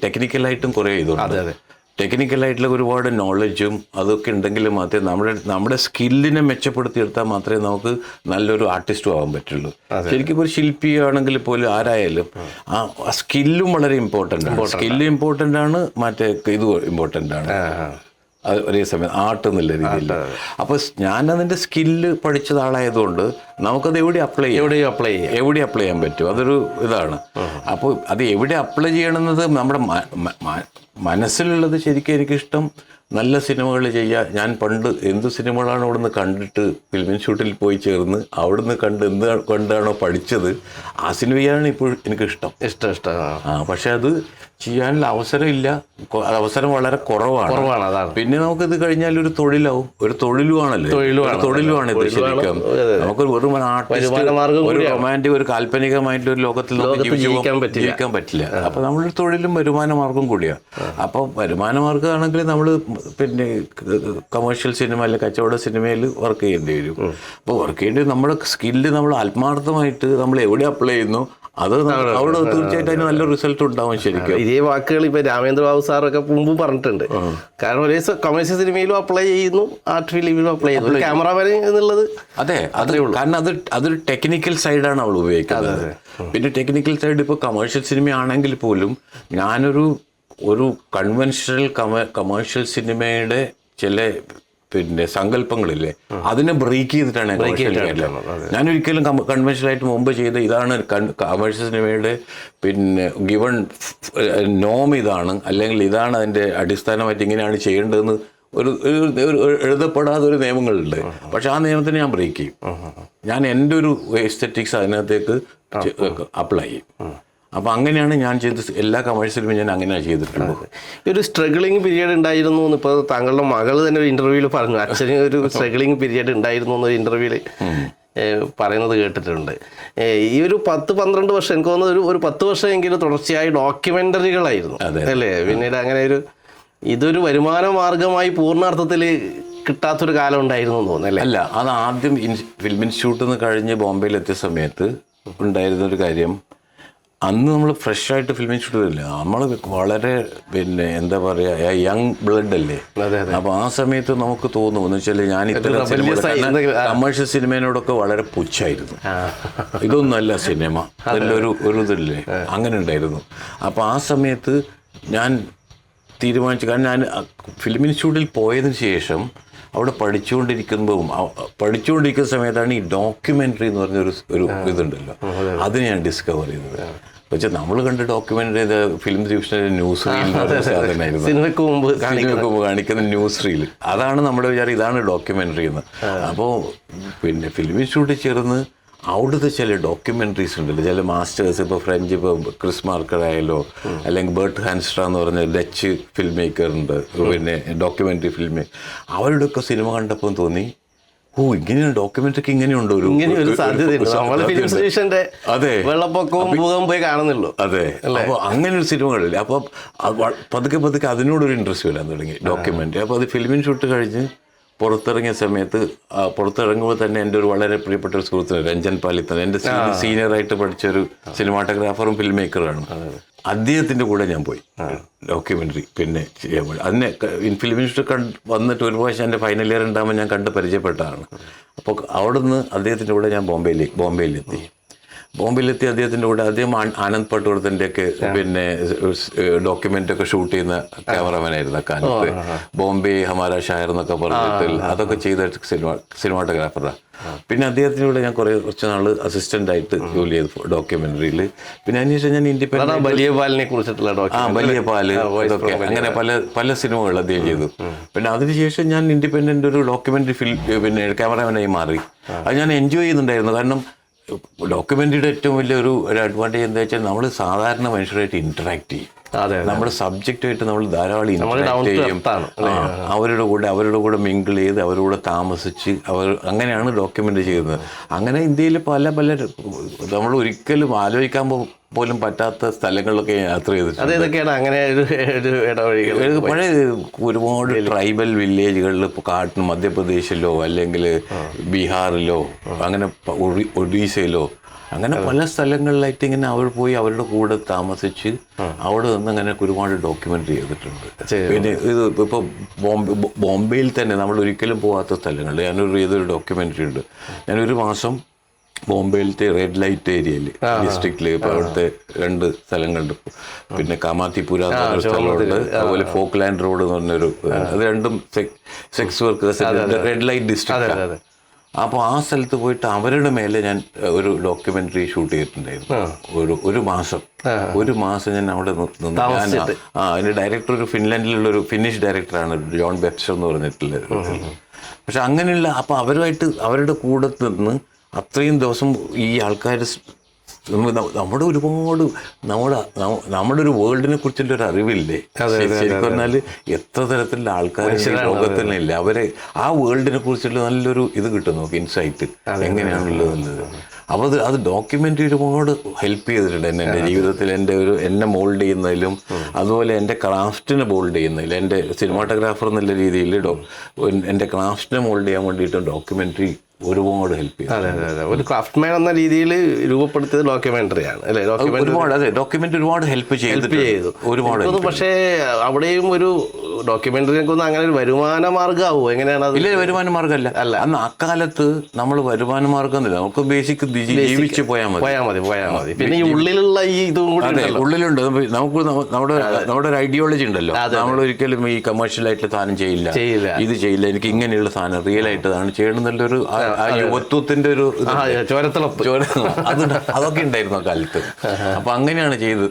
ടെക്നിക്കലായിട്ടും കുറേ ഇതുണ്ട്. ടെക്നിക്കലായിട്ടുള്ള ഒരുപാട് നോളജും അതൊക്കെ ഉണ്ടെങ്കിൽ മാത്രമേ നമ്മുടെ സ്കില്ലിനെ മെച്ചപ്പെടുത്തിയെടുത്താൽ മാത്രമേ നമുക്ക് നല്ലൊരു ആർട്ടിസ്റ്റും ആകാൻ പറ്റുള്ളൂ. ശരിക്കും ഒരു ശില്പിയാണെങ്കിൽ പോലും ആരായാലും ആ സ്കില്ലും വളരെ ഇമ്പോർട്ടൻ്റ് ആണ്. സ്കില്ല് ഇമ്പോർട്ടൻ്റ് ആണ്, മറ്റേ ഇത് ഇമ്പോർട്ടൻ്റ് ആണ് ഒരേ സമയം ആർട്ട് എന്നുള്ള രീതിയിൽ. അപ്പോൾ ഞാനതിൻ്റെ സ്കില്ല് പഠിച്ചത് ആളായതുകൊണ്ട് നമുക്കത് എവിടെ അപ്ലൈ ചെയ്യാൻ പറ്റും. അതൊരു ഇതാണ്. അപ്പോൾ അത് എവിടെ അപ്ലൈ ചെയ്യണമെന്നത് നമ്മുടെ മനസ്സിലുള്ളത്. ശരിക്കും എനിക്കിഷ്ടം നല്ല സിനിമകൾ ചെയ്യുക. ഞാൻ പണ്ട് എന്ത് സിനിമകളാണ് അവിടുന്ന് കണ്ടിട്ട് ഫിലിം ഇൻസ്റ്റിറ്റ്യൂട്ടിൽ പോയി ചേർന്ന് അവിടുന്ന് കണ്ടാണോ പഠിച്ചത്, ആ സിനിമയാണ് ഇപ്പോൾ എനിക്കിഷ്ടം. പക്ഷെ അത് ചെയ്യാനുള്ള അവസരം വളരെ കുറവാണ്. പിന്നെ നമുക്കിത് കഴിഞ്ഞാൽ ഒരു തൊഴിലാവും, ഒരു തൊഴിലുമാണ് ഇത് ശരിക്കും. നമുക്ക് വെറും ഒരു റൊമാൻറ്റിക്, ഒരു കാൽപ്പനികമായിട്ടുള്ള ഒരു ലോകത്തിൽ നമുക്ക് ജീവിക്കാൻ പറ്റില്ല. അപ്പോൾ നമ്മളൊരു തൊഴിലും വരുമാന മാർഗം കൂടിയാണ്. അപ്പോൾ വരുമാന മാർഗ്ഗമാണെങ്കിൽ നമ്മൾ പിന്നെ കമേഴ്ഷ്യൽ സിനിമ അല്ലെങ്കിൽ കച്ചവട സിനിമയിൽ വർക്ക് ചെയ്യേണ്ടി വരും. അപ്പോൾ വർക്ക് ചെയ്യേണ്ടി നമ്മുടെ സ്കില്ല് നമ്മൾ ആത്മാർത്ഥമായിട്ട് നമ്മൾ എവിടെ അപ്ലൈ ചെയ്യുന്നു അത് അവിടെ തീർച്ചയായിട്ടും അതിന് നല്ല റിസൾട്ട് ഉണ്ടാവും ശരിക്കും. ഇതേ വാക്കുകൾ ഇപ്പൊ രാമേന്ദ്ര ബാബു സാറൊക്കെ മുമ്പ് പറഞ്ഞിട്ടുണ്ട്. കാരണം ഒരേ കമേഴ്ഷ്യൽ സിനിമയിലും അപ്ലൈ ചെയ്യുന്നു, ആർട്ട് ഫിലിമിലും അപ്ലൈ ചെയ്യുന്നു, ക്യാമറാമാൻ എന്നുള്ളത്. അതെ, കാരണം അതൊരു ടെക്നിക്കൽ സൈഡാണ് അവൾ ഉപയോഗിക്കുന്നത്. പിന്നെ ടെക്നിക്കൽ സൈഡ് ഇപ്പോൾ കമേഴ്ഷ്യൽ സിനിമയാണെങ്കിൽ പോലും ഞാനൊരു കമേഴ്ഷ്യൽ സിനിമയുടെ ചില പിന്നെ സങ്കല്പങ്ങളില്ലേ, അതിനെ ബ്രേക്ക് ചെയ്തിട്ടാണ് ഞാൻ ഒരിക്കലും കൺവെൻഷനായിട്ട് മുമ്പ് ചെയ്ത ഇതാണ് കമേഴ്ഷ്യൽ സിനിമയുടെ പിന്നെ ഗിവൺ നോം ഇതാണ്, അല്ലെങ്കിൽ ഇതാണ് അതിൻ്റെ അടിസ്ഥാനമായിട്ട് ഇങ്ങനെയാണ് ചെയ്യേണ്ടതെന്ന് ഒരു എഴുതപ്പെടാത്ത ഒരു നിയമങ്ങളുണ്ട്. പക്ഷെ ആ നിയമത്തിന് ഞാൻ ബ്രേക്ക് ചെയ്യും. ഞാൻ എൻ്റെ ഒരു എസ്തെറ്റിക്സ് അതിനകത്തേക്ക് അപ്ലൈ ചെയ്യും. അപ്പോൾ അങ്ങനെയാണ് ഞാൻ ചെയ്ത് എല്ലാ കമേഴ്ഷ്യലും ഞാൻ അങ്ങനെയാണ് ചെയ്തിട്ടുള്ളത്. ഒരു സ്ട്രഗിളിങ് പീരീഡ് ഉണ്ടായിരുന്നു എന്ന് ഇപ്പോൾ താങ്കളുടെ മകൾ തന്നെ ഒരു ഇൻ്റർവ്യൂവിൽ പറഞ്ഞു. അച്ഛന് ഒരു സ്ട്രഗിളിങ് പീരീഡ് ഉണ്ടായിരുന്നു എന്നൊരു ഇൻ്റർവ്യൂവിൽ പറയുന്നത് കേട്ടിട്ടുണ്ട്. ഈ ഒരു 10-12 വർഷം, എനിക്ക് തോന്നുന്നത് ഒരു 10 വർഷമെങ്കിലും തുടർച്ചയായി ഡോക്യുമെൻ്ററികളായിരുന്നു അല്ലേ? പിന്നീട് അങ്ങനെ ഇതൊരു വരുമാന മാർഗമായി പൂർണ്ണാർത്ഥത്തിൽ കിട്ടാത്തൊരു കാലം ഉണ്ടായിരുന്നു എന്ന് തോന്നുന്നു അല്ല? അത് ആദ്യം ഫിലിം ഇൻസ്റ്റിറ്റ്യൂട്ടിൽ നിന്ന് കഴിഞ്ഞ് ബോംബെയിലെത്തിയ സമയത്ത് ഉണ്ടായിരുന്നൊരു കാര്യം, അന്ന് നമ്മൾ ഫ്രഷായിട്ട് ഫിലിം ഇൻസ്റ്റിറ്റ്യൂട്ടില്ല, നമ്മൾ വളരെ പിന്നെ എന്താ പറയുക യങ് ബ്ലഡ് അല്ലേ. അപ്പോൾ ആ സമയത്ത് നമുക്ക് തോന്നും എന്ന് വെച്ചാൽ ഞാൻ ഇത്തരം കമേഴ്ഷ്യൽ സിനിമേനോടൊക്കെ വളരെ പുച്ഛായിരുന്നു. ഇതൊന്നുമല്ല സിനിമ, ഒരു ഇതില്ലേ, അങ്ങനെ ഉണ്ടായിരുന്നു. അപ്പോൾ ആ സമയത്ത് ഞാൻ തീരുമാനിച്ചു, കാരണം ഞാൻ ഫിലിം ഇൻസ്റ്റിറ്റ്യൂട്ടിൽ പോയതിന് ശേഷം അവിടെ പഠിച്ചുകൊണ്ടിരിക്കുന്ന സമയത്താണ് ഈ ഡോക്യുമെൻ്ററി എന്ന് പറഞ്ഞൊരു ഇതുണ്ടല്ലോ, അത് ഞാൻ ഡിസ്കവർ ചെയ്തത്. പക്ഷേ നമ്മൾ കണ്ട് ഡോക്യുമെൻ്ററി ഫിലിം ഡിവിഷനിലെ ന്യൂസ് റീൽ സിനിമയ്ക്ക് മുമ്പ് കാണിക്കുന്ന ന്യൂസ് റീൽ, അതാണ് നമ്മുടെ വിചാരം ഇതാണ് ഡോക്യുമെൻ്ററി എന്ന്. അപ്പോൾ പിന്നെ ഫിലിം ഇൻസ്റ്റിറ്റ്യൂട്ടിൽ ചേർന്ന് അവിടുത്തെ ചില ഡോക്യുമെൻ്ററീസ് ഉണ്ടല്ലോ, ചില മാസ്റ്റേഴ്സ്, ഇപ്പോൾ ഫ്രഞ്ച്, ഇപ്പോൾ ക്രിസ് മാർക്കർ ആയാലോ, അല്ലെങ്കിൽ ബേർട്ട് ഹാൻസ്ട്ര എന്ന് പറഞ്ഞ ഡച്ച് ഫിലിം മേക്കർ ഉണ്ട്, പിന്നെ ഡോക്യുമെൻ്ററി ഫിലിം, അവരുടെയൊക്കെ സിനിമ കണ്ടപ്പോൾ തോന്നി ഇങ്ങനെയാണ് ഡോക്യുമെന്ററി ഇങ്ങനെയുണ്ടോ ഇങ്ങനെ ഒരു സാധ്യതയുണ്ട്. നമ്മള് ഫിലിം സ്റ്റേഷന്റെ അതെ വെള്ളപ്പൊക്കവും ഭൂകമ്പം പോയി കാണുന്നുള്ളൂ. അതെ, അപ്പോൾ അങ്ങനെ ഒരു സിനിമകളില്ല. അപ്പോൾ പതുക്കെ പതുക്കെ അതിനോടൊരു ഇൻട്രസ്റ്റ് വരാൻ തുടങ്ങി ഡോക്യുമെന്ററി. അപ്പോൾ അത് ഫിലിമിൻ ഷൂട്ട് കഴിഞ്ഞ് പുറത്തിറങ്ങിയ സമയത്ത് പുറത്തിറങ്ങുമ്പോൾ തന്നെ എൻ്റെ ഒരു വളരെ പ്രിയപ്പെട്ട ഒരു സുഹൃത്തിന് രഞ്ജൻ പാലിത്തൻ, എൻ്റെ സീനിയറായിട്ട് പഠിച്ച ഒരു സിനിമാറ്റോഗ്രാഫറും ഫിലിം മേക്കറുമാണ്. അദ്ദേഹത്തിൻ്റെ കൂടെ ഞാൻ പോയി ഡോക്യുമെൻ്ററി പിന്നെ ചെയ്യാൻ പോയി. അതിനെ ഫിലിം ഇൻസ്റ്റിറ്റ്യൂട്ട് വന്നിട്ട് ഒരു പ്രാവശ്യം എൻ്റെ ഫൈനൽ ഇയർ ഉണ്ടാകുമ്പോൾ ഞാൻ കണ്ട് പരിചയപ്പെട്ടതാണ്. അപ്പോൾ അവിടുന്ന് അദ്ദേഹത്തിൻ്റെ കൂടെ ഞാൻ ബോംബെയിലെത്തി. അദ്ദേഹത്തിൻ്റെ കൂടെ അദ്ദേഹം ആനന്ദ് പട്ടോളത്തിൻ്റെയൊക്കെ പിന്നെ ഡോക്യുമെൻ്റൊക്കെ ഷൂട്ട് ചെയ്യുന്ന ക്യാമറമാനായിരുന്നു അക്കാലത്ത്. ബോംബെ ഹമാര ഷായർ എന്നൊക്കെ പറഞ്ഞിട്ട് അതൊക്കെ ചെയ്ത സിനിമാറ്റോഗ്രാഫറാണ്. പിന്നെ അദ്ദേഹത്തിൻ്റെ കൂടെ ഞാൻ കുറച്ച് നാൾ അസിസ്റ്റൻ്റായിട്ട് ജോലി ചെയ്തു ഡോക്യുമെൻ്ററിയിൽ. പിന്നെ അതിനുശേഷം ഞാൻ ഇൻഡിപെൻഡൻ്റ് വലിയ പാലിനെ കുറിച്ചിട്ടുള്ള വലിയ പാല് ഇതൊക്കെ അങ്ങനെ പല സിനിമകൾ അദ്ദേഹം ചെയ്തു. പിന്നെ അതിനുശേഷം ഞാൻ ഇൻഡിപെൻഡൻ്റ് ഒരു ഡോക്യുമെൻ്ററി പിന്നെ ക്യാമറമാനായി മാറി. അത് ഞാൻ എൻജോയ് ചെയ്യുന്നുണ്ടായിരുന്നു. കാരണം ഡോക്യുമെൻ്ററിയുടെ ഏറ്റവും വലിയൊരു അഡ്വാൻറ്റേജ് എന്താ വെച്ചാൽ നമ്മൾ സാധാരണ മനുഷ്യരായിട്ട് ഇൻറ്ററാക്ട് ചെയ്യും. നമ്മുടെ സബ്ജക്റ്റുമായിട്ട് നമ്മൾ ധാരാളം ഇൻറ്ററാക്ട് ചെയ്യും. അവരുടെ കൂടെ മിങ്കിൾ ചെയ്ത് അവരുടെ കൂടെ താമസിച്ച് അങ്ങനെയാണ് ഡോക്യുമെൻ്റ് ചെയ്യുന്നത്. അങ്ങനെ ഇന്ത്യയിൽ പല നമ്മൾ ഒരിക്കലും ആലോചിക്കാൻ പോലും പറ്റാത്ത സ്ഥലങ്ങളിലൊക്കെ യാത്ര ചെയ്തിട്ടുണ്ട്. അങ്ങനെ പഴയ ഒരുപാട് ട്രൈബൽ വില്ലേജുകളിൽ ഇപ്പോൾ കാട്ടിന് മധ്യപ്രദേശിലോ അല്ലെങ്കിൽ ബീഹാറിലോ അങ്ങനെ ഒഡീഷയിലോ അങ്ങനെ പല സ്ഥലങ്ങളിലായിട്ട് ഇങ്ങനെ പോയി അവരുടെ കൂടെ താമസിച്ച് അവിടെ നിന്ന് അങ്ങനെ ഒരുപാട് ഡോക്യുമെൻ്ററി ചെയ്തിട്ടുണ്ട്. പിന്നെ ഇത് ഇപ്പോൾ ബോംബെയിൽ തന്നെ നമ്മൾ ഒരിക്കലും പോകാത്ത സ്ഥലങ്ങളിൽ ഏതൊരു ഡോക്യുമെൻ്ററി ഉണ്ട്. ഞാനൊരു മാസം ബോംബെയിലത്തെ റെഡ് ലൈറ്റ് ഏരിയയിൽ ഡിസ്ട്രിക്റ്റിൽ ഇപ്പോൾ അവിടുത്തെ 2 സ്ഥലങ്ങളുണ്ട്. പിന്നെ കാമാത്തിപുര എന്ന് പറഞ്ഞൊരു സ്ഥലമുണ്ട്, അതുപോലെ ഫോക്ക്ലാൻഡ് റോഡ് എന്ന് പറഞ്ഞൊരു, അത് രണ്ടും sex workers red light district. അപ്പോൾ ആ സ്ഥലത്ത് പോയിട്ട് അവരുടെ മേലെ ഞാൻ ഒരു ഡോക്യുമെൻ്ററി ഷൂട്ട് ചെയ്തിട്ടുണ്ടായിരുന്നു. ഒരു മാസം ഞാൻ അവിടെ നിന്ന് അതിൻ്റെ ഡയറക്ടർ ഒരു ഫിൻലാൻഡിലുള്ളൊരു ഫിന്നിഷ് ഡയറക്ടറാണ്, ജോൺ വെബ്സ്റ്റർ എന്ന് പറഞ്ഞിട്ടുള്ളത്. പക്ഷെ അങ്ങനെയുള്ള അപ്പോൾ അവരുടെ കൂടെ നിന്ന് അത്രയും ദിവസം ഈ ആൾക്കാർ നമ്മുടെ ഒരുപാട് നമ്മുടെ ഒരു വേൾഡിനെ കുറിച്ചുള്ള ഒരു അറിവില്ലേ. ശരിക്കും പറഞ്ഞാൽ എത്ര തരത്തിലുള്ള ആൾക്കാർ ലോകത്തിനില്ല. അവരെ ആ വേൾഡിനെ കുറിച്ചുള്ള നല്ലൊരു ഇത് കിട്ടും നമുക്ക്, ഇൻസൈറ്റ് എങ്ങനെയാണുള്ളത് എന്നത്. അപ്പോൾ അത് ഡോക്യുമെൻ്ററി ഒരുപാട് ഹെൽപ്പ് ചെയ്തിട്ടുണ്ട് എൻ്റെ ജീവിതത്തിൽ. എന്നെ മോൾഡ് ചെയ്യുന്നതിലും അതുപോലെ എൻ്റെ ക്രാഫ്റ്റിനെ മോൾഡ് ചെയ്യുന്നതിലും, എൻ്റെ സിനിമാറ്റോഗ്രാഫർ എന്നുള്ള രീതിയിൽ എൻ്റെ ക്രാഫ്റ്റിനെ മോൾഡ് ചെയ്യാൻ വേണ്ടിയിട്ട് ഡോക്യുമെൻ്ററി ഒരുപാട് ഹെൽപ്പ് ചെയ്യും. അതെ, ഒരു ക്രാഫ്റ്റ്മാൻ എന്ന രീതിയിൽ രൂപപ്പെടുത്തിയത് ഡോക്യുമെൻ്ററിയാണ് അല്ലേ? ഡോക്യുമെൻ്ററി ഒരുപാട് ഹെൽപ്പ് ചെയ്തു ഒരുപാട്. പക്ഷേ അവിടെയും ഒരു ഡോക്യുമെൻ്ററിയൊക്കെ ഒന്ന് അങ്ങനെ ഒരു വരുമാന മാർഗ്ഗമാവോ? എങ്ങനെയാണ്? ഇല്ല, വരുമാന മാർഗ്ഗമല്ല. അന്ന് അക്കാലത്ത് നമ്മൾ വരുമാന മാർഗ്ഗം എന്നില്ല, നമുക്ക് ബേസിക് ജീവിച്ച് പോയാൽ മതി. പിന്നെ ഈ ഉള്ളിലുള്ള ഈ ഇതും കൂടി ഉള്ളിലുണ്ട്. നമുക്ക് നമ്മുടെ ഒരു ഐഡിയോളജി ഉണ്ടല്ലോ. നമ്മൾ ഒരിക്കലും ഈ കമേഴ്ഷ്യൽ ആയിട്ടുള്ള സാധനം ചെയ്യില്ല, ഇത് ചെയ്യില്ല, എനിക്ക് ഇങ്ങനെയുള്ള സാധനം റിയൽ ആയിട്ടതാണ് ചെയ്യണം എന്നുള്ളൊരു യുവത്വത്തിന്റെ ഒരു അതൊക്കെ ഉണ്ടായിരുന്നു ആ കാലത്ത്. അപ്പൊ അങ്ങനെയാണ് ചെയ്ത്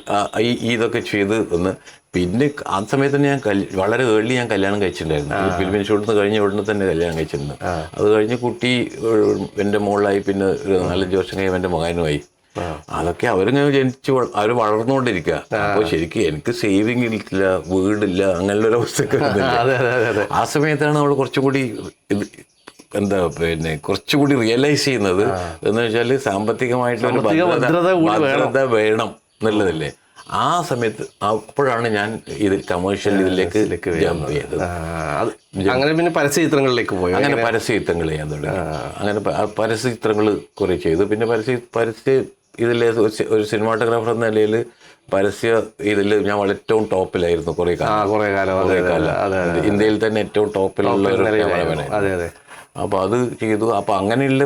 ഇതൊക്കെ ചെയ്ത് ഒന്ന്. പിന്നെ ആ സമയത്ത് തന്നെ ഞാൻ വളരെ ഏർലി ഞാൻ കല്യാണം കഴിച്ചിട്ടുണ്ടായിരുന്നു. ഫിലിമിന് ഷൂട്ടിൽ കഴിഞ്ഞ ഉടനെ തന്നെ കല്യാണം കഴിച്ചിട്ടുണ്ട്. അത് കഴിഞ്ഞ് കുട്ടി എൻ്റെ മോളായി, പിന്നെ ഒരു 4-5 വർഷം കഴിയുമ്പോൾ എൻ്റെ മകനുമായി. അതൊക്കെ അവരിങ്ങനെ അവർ വളർന്നുകൊണ്ടിരിക്കുക. അപ്പോൾ ശരിക്കും എനിക്ക് സേവിങ് ഇല്ല, വീടില്ല, അങ്ങനെയുള്ള ഒരു അവസ്ഥയൊക്കെ. ആ സമയത്താണ് നമ്മൾ കുറച്ചുകൂടി കുറച്ചുകൂടി റിയലൈസ് ചെയ്യുന്നത് എന്ന് വെച്ചാൽ സാമ്പത്തികമായിട്ടുള്ള ഭദ്രത വേണം എന്നുള്ളതല്ലേ. ആ സമയത്ത് അപ്പോഴാണ് ഞാൻ കമേഴ്ഷ്യൽ ഇതിലേക്ക് ജമ്പ് ചെയ്തത്. അങ്ങനെ പിന്നെ പരസ്യചിത്രങ്ങളിലേക്ക് പോയി. അങ്ങനെ പരസ്യചിത്രങ്ങൾ ചെയ്യാൻ തുടങ്ങി. അങ്ങനെ പരസ്യചിത്രങ്ങൾ കുറേ ചെയ്തു. പിന്നെ പരസ്യ ഇതിലെ ഒരു സിനിമാറ്റോഗ്രാഫർ എന്ന നിലയിൽ ഇതിൽ ഞാൻ ഏറ്റവും ടോപ്പിലായിരുന്നു കുറേ കാലം. ഇന്ത്യയിൽ തന്നെ ഏറ്റവും ടോപ്പിലുള്ള ഒരു ക്യാമറമാനായിരുന്നു. അപ്പോൾ അത് ചെയ്തു. അപ്പോൾ അങ്ങനെയുള്ള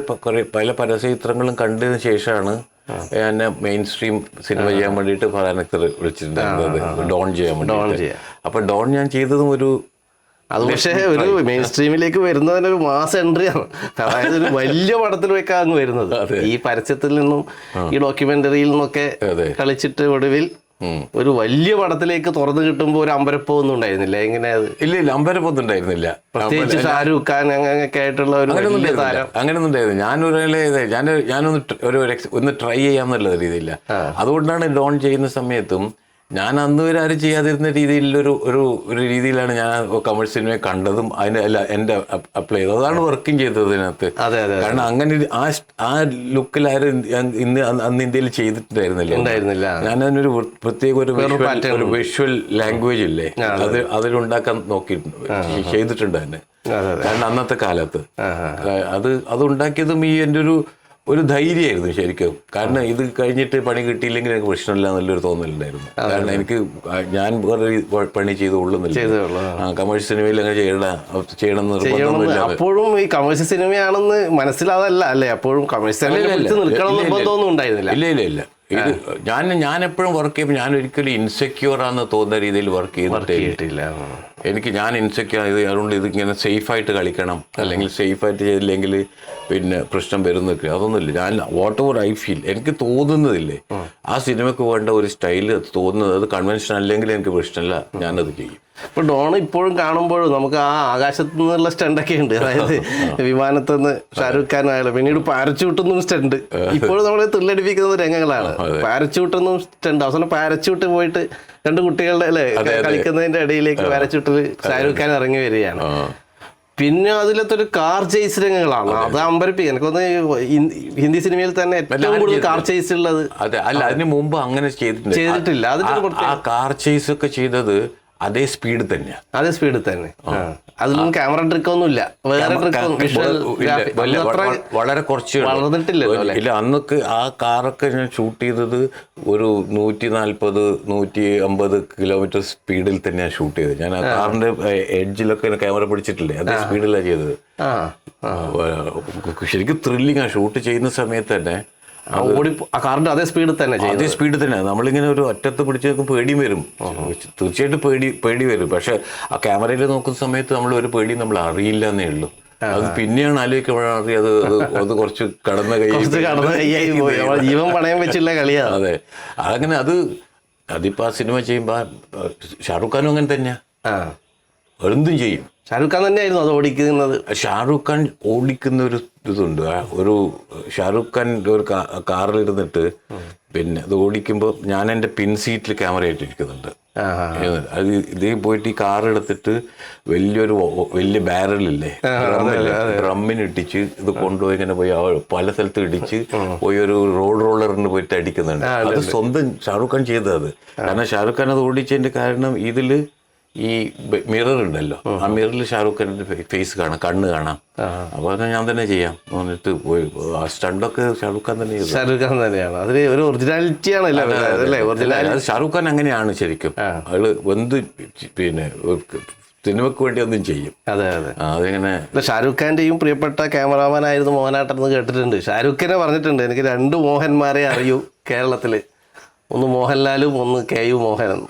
പല പരസ്യചിത്രങ്ങളും കണ്ടതിന് ശേഷമാണ് എന്നെ മെയിൻ സ്ട്രീം സിനിമ ചെയ്യാൻ വേണ്ടിയിട്ട് ഫറാനക്തർ വിളിച്ചിട്ടുണ്ടായിരുന്നത്, ഡോൺ ചെയ്യാൻ വേണ്ടി. അപ്പോൾ ഡോൺ ഞാൻ ചെയ്തതും അത് പക്ഷേ ഒരു മെയിൻ സ്ട്രീമിലേക്ക് വരുന്നതിനൊരു മാസ എൻട്രിയാണ്. അതായത് ഒരു വലിയ പടത്തിലേക്കാണ് അങ്ങ് വരുന്നത്. ഈ പരസ്യത്തിൽ നിന്നും ഈ ഡോക്യുമെന്ററിയിൽ നിന്നൊക്കെ കളിച്ചിട്ട് ഒടുവിൽ ഒരു വലിയ പടത്തിലേക്ക് തുറന്നു കിട്ടുമ്പോൾ ഒരു അമ്പരപ്പൊന്നും ഉണ്ടായിരുന്നില്ല? എങ്ങനെ? ഇല്ല, അമ്പരപ്പൊന്നും ഉണ്ടായിരുന്നില്ല. പ്രത്യേകിച്ച് ഷാരൂഖ് ഖാൻ അങ്ങനെയൊക്കെ ആയിട്ടുള്ള ഒരു താരം അങ്ങനെയൊന്നും ഉണ്ടായിരുന്നു. ഞാനൊന്ന് ട്രൈ ചെയ്യാമെന്നുള്ള രീതിയില്ല. അതുകൊണ്ടാണ് ഡോൺ ചെയ്യുന്ന സമയത്തും ഞാൻ അന്ന് വരെ ആരും ചെയ്യാതിരുന്ന രീതിയിലൊരു ഒരു ഒരു രീതിയിലാണ് ഞാൻ കമേഴ്സ് സിനിമയെ കണ്ടതും അതിന് അല്ല എൻ്റെ അപ്ലൈ ചെയ്തത്. അതാണ് വർക്കും ചെയ്തത് ഇതിനകത്ത്. കാരണം അങ്ങനെ ആ ലുക്കിൽ ആരും അന്ന് ഇന്ത്യയിൽ ചെയ്തിട്ടുണ്ടായിരുന്നില്ല. ഞാൻ അതിനൊരു പ്രത്യേക ഒരു വിഷ്വൽ ലാംഗ്വേജ് ഇല്ലേ, അതിലുണ്ടാക്കാൻ നോക്കിയിട്ടുണ്ട്, ചെയ്തിട്ടുണ്ട് തന്നെ. കാരണം അന്നത്തെ കാലത്ത് അത് ഉണ്ടാക്കിയതും ഈ എൻ്റെ ഒരു ധൈര്യമായിരുന്നു ശരിക്കും. കാരണം ഇത് കഴിഞ്ഞിട്ട് പണി കിട്ടിയില്ലെങ്കിൽ എനിക്ക് പ്രശ്നമില്ല എന്നുള്ളൊരു തോന്നലുണ്ടായിരുന്നു. കാരണം എനിക്ക് ഞാൻ വേറെ പണി ചെയ്ത് കൊള്ളുന്നില്ല. കമേഴ്ഷ്യൽ സിനിമയിൽ അങ്ങനെ ചെയ്യണം നിർബന്ധമൊന്നുമില്ല. അപ്പോഴും ഈ കമേഴ്ഷ്യൽ സിനിമയാണെന്ന് മനസ്സിലാതല്ല അല്ലേ? അപ്പോഴും കമേഴ്ഷ്യൽ നിർബന്ധമൊന്നും ഉണ്ടായിരുന്നില്ല. ഇല്ല. ഇത് ഞാൻ എപ്പോഴും വർക്ക് ചെയ്യുമ്പോൾ ഞാൻ ഒരിക്കലും ഇൻസെക്യൂർ ആണെന്ന് തോന്നുന്ന രീതിയിൽ വർക്ക് ചെയ്തിട്ടില്ല. ഞാൻ ഇൻസെക്യൂർ ആയത് അതുകൊണ്ട് ഇതിങ്ങനെ സേഫായിട്ട് കളിക്കണം, അല്ലെങ്കിൽ സേഫായിട്ട് ചെയ്തില്ലെങ്കിൽ പിന്നെ പ്രശ്നം വരുന്നൊക്കെ അതൊന്നുമില്ല. ഞാൻ വാട്ട് എവർ ഐ ഫീൽ, എനിക്ക് തോന്നുന്നതില്ലേ ആ സിനിമയ്ക്ക് വേണ്ട ഒരു സ്റ്റൈല് തോന്നുന്നത്, അത് കൺവെൻഷൻ അല്ലെങ്കിൽ എനിക്ക് പ്രശ്നമില്ല, ഞാനത് ചെയ്യും. ഇപ്പൊ ഡോൺ ഇപ്പോഴും കാണുമ്പോഴും നമുക്ക് ആ ആകാശത്തു നിന്നുള്ള സ്റ്റണ്ടൊക്കെ ഉണ്ട്. അതായത് വിമാനത്തിൽ നിന്ന് ഷാരൂഖ് ഖാൻ ആയാലും പിന്നീട് പാരച്യൂട്ടൊന്നും സ്റ്റണ്ട് ഇപ്പോഴും നമ്മളെ ത്രില്ലടിപ്പിക്കുന്ന രംഗങ്ങളാണ്. പാരച്യൂട്ടൊന്നും സ്റ്റണ്ട്, അവസാനം പാരച്യൂട്ട് പോയിട്ട് രണ്ട് കുട്ടികളുടെ അല്ലേ കളിക്കുന്നതിന്റെ ഇടയിലേക്ക് പാരച്യൂട്ടിൽ ഷാരൂഖ് ഖാൻ ഇറങ്ങി വരികയാണ്. പിന്നെ അതിലത്തെ ഒരു കാർ ചേസ് രംഗങ്ങളാണ്, അത് അമ്പരപ്പിക്കുക. എനിക്കൊന്ന് ഹിന്ദി സിനിമയിൽ തന്നെ ഏറ്റവും കൂടുതൽ കാർ ചേസ് ഉള്ളത്. അതെ, അല്ല അതിന് മുമ്പ് അങ്ങനെ ചെയ്തിട്ടില്ല. ആ കാർ ചേസ് ഒക്കെ ചെയ്തത് അതേ സ്പീഡ് തന്നെയാണ്. അതിലൊന്നും ക്യാമറ ട്രിക്കൊന്നുമില്ല, വേറെ വളരെ കുറച്ച് ഇല്ല. അന്നൊക്കെ ആ കാറൊക്കെ ഞാൻ ഷൂട്ട് ചെയ്തത് ഒരു 140-150 കിലോമീറ്റർ സ്പീഡിൽ തന്നെയാണ് ഷൂട്ട് ചെയ്തത്. ഞാൻ ആ കാറിന്റെ എഡ്ജിലൊക്കെ ക്യാമറ പിടിച്ചിട്ടില്ലേ, അതേ സ്പീഡിലാണ് ചെയ്തത്. ശരിക്കും ത്രില്ലിങ് ആ ഷൂട്ട് ചെയ്യുന്ന സമയത്ത് തന്നെ കാറിന്റെ അതേ സ്പീഡിൽ തന്നെ നമ്മളിങ്ങനെ ഒരു ഒറ്റത്ത് പിടിച്ച് നോക്കും, പേടിയും വരും, തീർച്ചയായിട്ടും പേടി വരും. പക്ഷെ ആ ക്യാമറയിൽ നോക്കുന്ന സമയത്ത് നമ്മൾ ഒരു പേടിയും നമ്മൾ അറിയില്ല എന്നേ ഉള്ളൂ. അത് പിന്നെയാണ് ആലോചിക്കുമ്പോഴാണ് അറിയാം അത് കുറച്ച് കടന്ന ജീവൻ പണയം വെച്ചുള്ള കളിയാണ്. അതെ, അതങ്ങനെ അതിപ്പോ ആ സിനിമ ചെയ്യുമ്പോ ഷാറൂഖ് ഖാനും അങ്ങനെ തന്നെയാ, എന്തും ചെയ്യും. ഷാരൂഖ് ഖാൻ തന്നെയായിരുന്നു അത് ഓടിക്കുന്നത്. ഷാറൂഖ് ഖാൻ ഓടിക്കുന്ന ഒരു ഇതുണ്ട്. ഷാറൂഖ് ഖാൻ ഒരു കാറിലിരുന്നിട്ട് പിന്നെ അത് ഓടിക്കുമ്പോൾ ഞാൻ എൻ്റെ പിൻ സീറ്റിൽ ക്യാമറ ആയിട്ടിരിക്കുന്നുണ്ട്. അത് ഇതേ പോയിട്ട് ഈ കാർ എടുത്തിട്ട് വലിയ ബാരലില്ലേ, ഡ്രമ്മിനിട്ടിച്ച് ഇത് കൊണ്ടുപോയി ഇങ്ങനെ പോയി പല സ്ഥലത്തും ഇടിച്ച് പോയി ഒരു റോഡ് റോളറിന് പോയിട്ട് അടിക്കുന്നുണ്ട്. അത് സ്വന്തം ഷാറൂഖ് ഖാൻ ചെയ്തത്. കാരണം ഷാറൂഖ് ഖാൻ അത് ഓടിച്ചതിൻ്റെ കാരണം ഇതില് ഈ മിറർ ഉണ്ടല്ലോ, ആ മിററിൽ ഷാറൂഖ് ഖാൻ്റെ ഫേസ് കാണാം, കണ്ണ് കാണാം. അപ്പൊ അത് ഞാൻ തന്നെ ചെയ്യാം എന്നിട്ട് പോയി ആ സ്റ്റണ്ടൊക്കെ ഷാറൂഖ് ഖാൻ തന്നെയാണ്. അതിൽ ഒരു ഒറിജിനാലിറ്റി ആണ്. ഷാറൂഖ് ഖാൻ അങ്ങനെയാണ് ശരിക്കും. അയാള് പിന്നെ സിനിമക്ക് വേണ്ടി ഒന്നും ചെയ്യും. അതിങ്ങനെ ഷാരൂഖ് ഖാന്റെയും പ്രിയപ്പെട്ട ക്യാമറാമാൻ ആയിരുന്നു മോഹനാട്ടൻ എന്ന് കേട്ടിട്ടുണ്ട്. ഷാരൂഖ് ഖാനെ പറഞ്ഞിട്ടുണ്ട്, എനിക്ക് 2 മോഹന്മാരെ അറിയൂ കേരളത്തില്, ഒന്ന് മോഹൻലാലും ഒന്ന് KU മോഹനും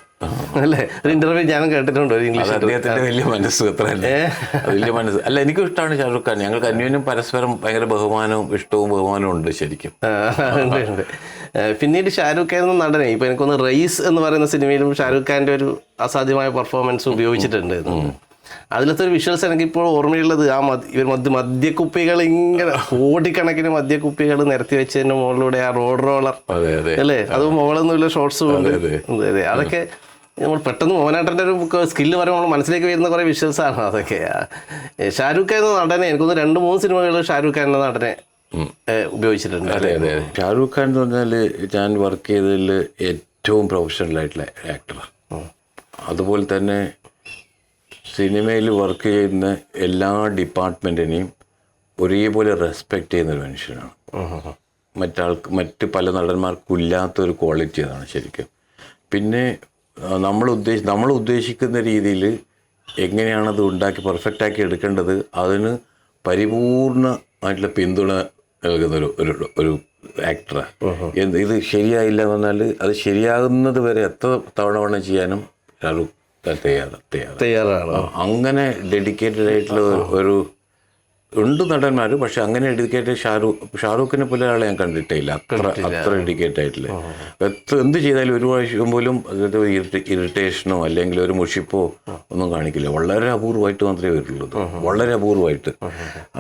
അല്ലേ. ഒരു ഇന്റർവ്യൂ ഞാനും കേട്ടിട്ടുണ്ട് ഇംഗ്ലീഷ്. അദ്ദേഹത്തിന്റെ വലിയ മനസ്സ് വലിയ മനസ്സ് അല്ല, എനിക്കും ഇഷ്ടമാണ് ഷാറൂഖ് ഖാൻ. ഞങ്ങൾക്ക് അന്യോന്യം പരസ്പരം ഭയങ്കര ഇഷ്ടവും ബഹുമാനവും ഉണ്ട് ശരിക്കും. പിന്നീട് ഷാരൂഖ് ഖാൻ എന്ന നടനെ ഇപ്പൊ എനിക്കൊന്ന് റൈസ് എന്ന് പറയുന്ന സിനിമയിലും ഷാരൂഖ് ഖാന്റെ ഒരു അസാധ്യമായ പെർഫോമൻസ് ഉപയോഗിച്ചിട്ടുണ്ട്. അതിലത്തെ ഒരു വിഷ്വൽസ് എനിക്കിപ്പോൾ ഓർമ്മയുള്ളത് ഇവർ മദ്യക്കുപ്പികൾ ഇങ്ങനെ കോടിക്കണക്കിന് മദ്യക്കുപ്പികൾ നിരത്തി വെച്ചതിന്റെ മുകളിലൂടെ ആ റോഡ് റോളർ അല്ലേ, അത് മുകളൊന്നുമില്ല ഷോർട്സ് കൊണ്ട്. അതെ, അതൊക്കെ നമ്മൾ പെട്ടെന്ന് മോഹനാട്ടൻ്റെ ഒരു സ്കില്ല് പറയുമ്പോൾ നമ്മൾ മനസ്സിലേക്ക് വരുന്ന കുറേ വിഷ്വൽസ് ആണ് അതൊക്കെ. ഷാരൂഖ് ഖാൻ എന്ന നടനെ എനിക്കൊന്ന് 2-3 സിനിമകൾ ഷാരൂഖ് ഖാൻ എന്ന നടനെ ഉപയോഗിച്ചിട്ടുണ്ട്. അതെ. ഷാരൂഖ് ഖാൻ എന്ന് പറഞ്ഞാൽ ഞാൻ വർക്ക് ചെയ്തതിൽ ഏറ്റവും പ്രൊഫഷണൽ ആയിട്ടുള്ള ആക്ടറാണ്. അതുപോലെ തന്നെ സിനിമയിൽ വർക്ക് ചെയ്യുന്ന എല്ലാ ഡിപ്പാർട്ട്മെൻറ്റിനെയും ഒരേപോലെ റെസ്പെക്റ്റ് ചെയ്യുന്നൊരു മനുഷ്യനാണ്. മറ്റ് പല നടന്മാർക്കും ഇല്ലാത്തൊരു ക്വാളിറ്റി അതാണ് ശരിക്കും. പിന്നെ നമ്മൾ ഉദ്ദേശിക്കുന്ന രീതിയിൽ എങ്ങനെയാണത് ഉണ്ടാക്കി പെർഫെക്റ്റാക്കി എടുക്കേണ്ടത്, അതിന് പരിപൂർണമായിട്ടുള്ള പിന്തുണ നൽകുന്ന ഒരു ആക്ടറാണ്. ഇത് ശരിയായില്ല വന്നാൽ അത് ശരിയാകുന്നത് വരെ എത്ര തവണ വേണം ചെയ്യാനും ഷാരൂഖ് തയ്യാറാണ്. അങ്ങനെ ഡെഡിക്കേറ്റഡ് ആയിട്ടുള്ള ഉണ്ട് നടന്മാർ. പക്ഷെ അങ്ങനെ ഡെഡിക്കേറ്റഡ് ഷാറൂഖിനെ പോലെ ആളെ ഞാൻ കണ്ടിട്ടില്ല, അത്ര ഡെഡിക്കേറ്റഡ് ആയിട്ടില്ല. എന്ത് ചെയ്താലും ഒരു പ്രാവശ്യം പോലും അതായത് ഇറിറ്റേഷനോ അല്ലെങ്കിൽ ഒരു മുഷിപ്പോ ഒന്നും കാണിക്കില്ല. വളരെ അപൂർവമായിട്ട് മാത്രമേ വരുള്ളൂ, വളരെ അപൂർവമായിട്ട്.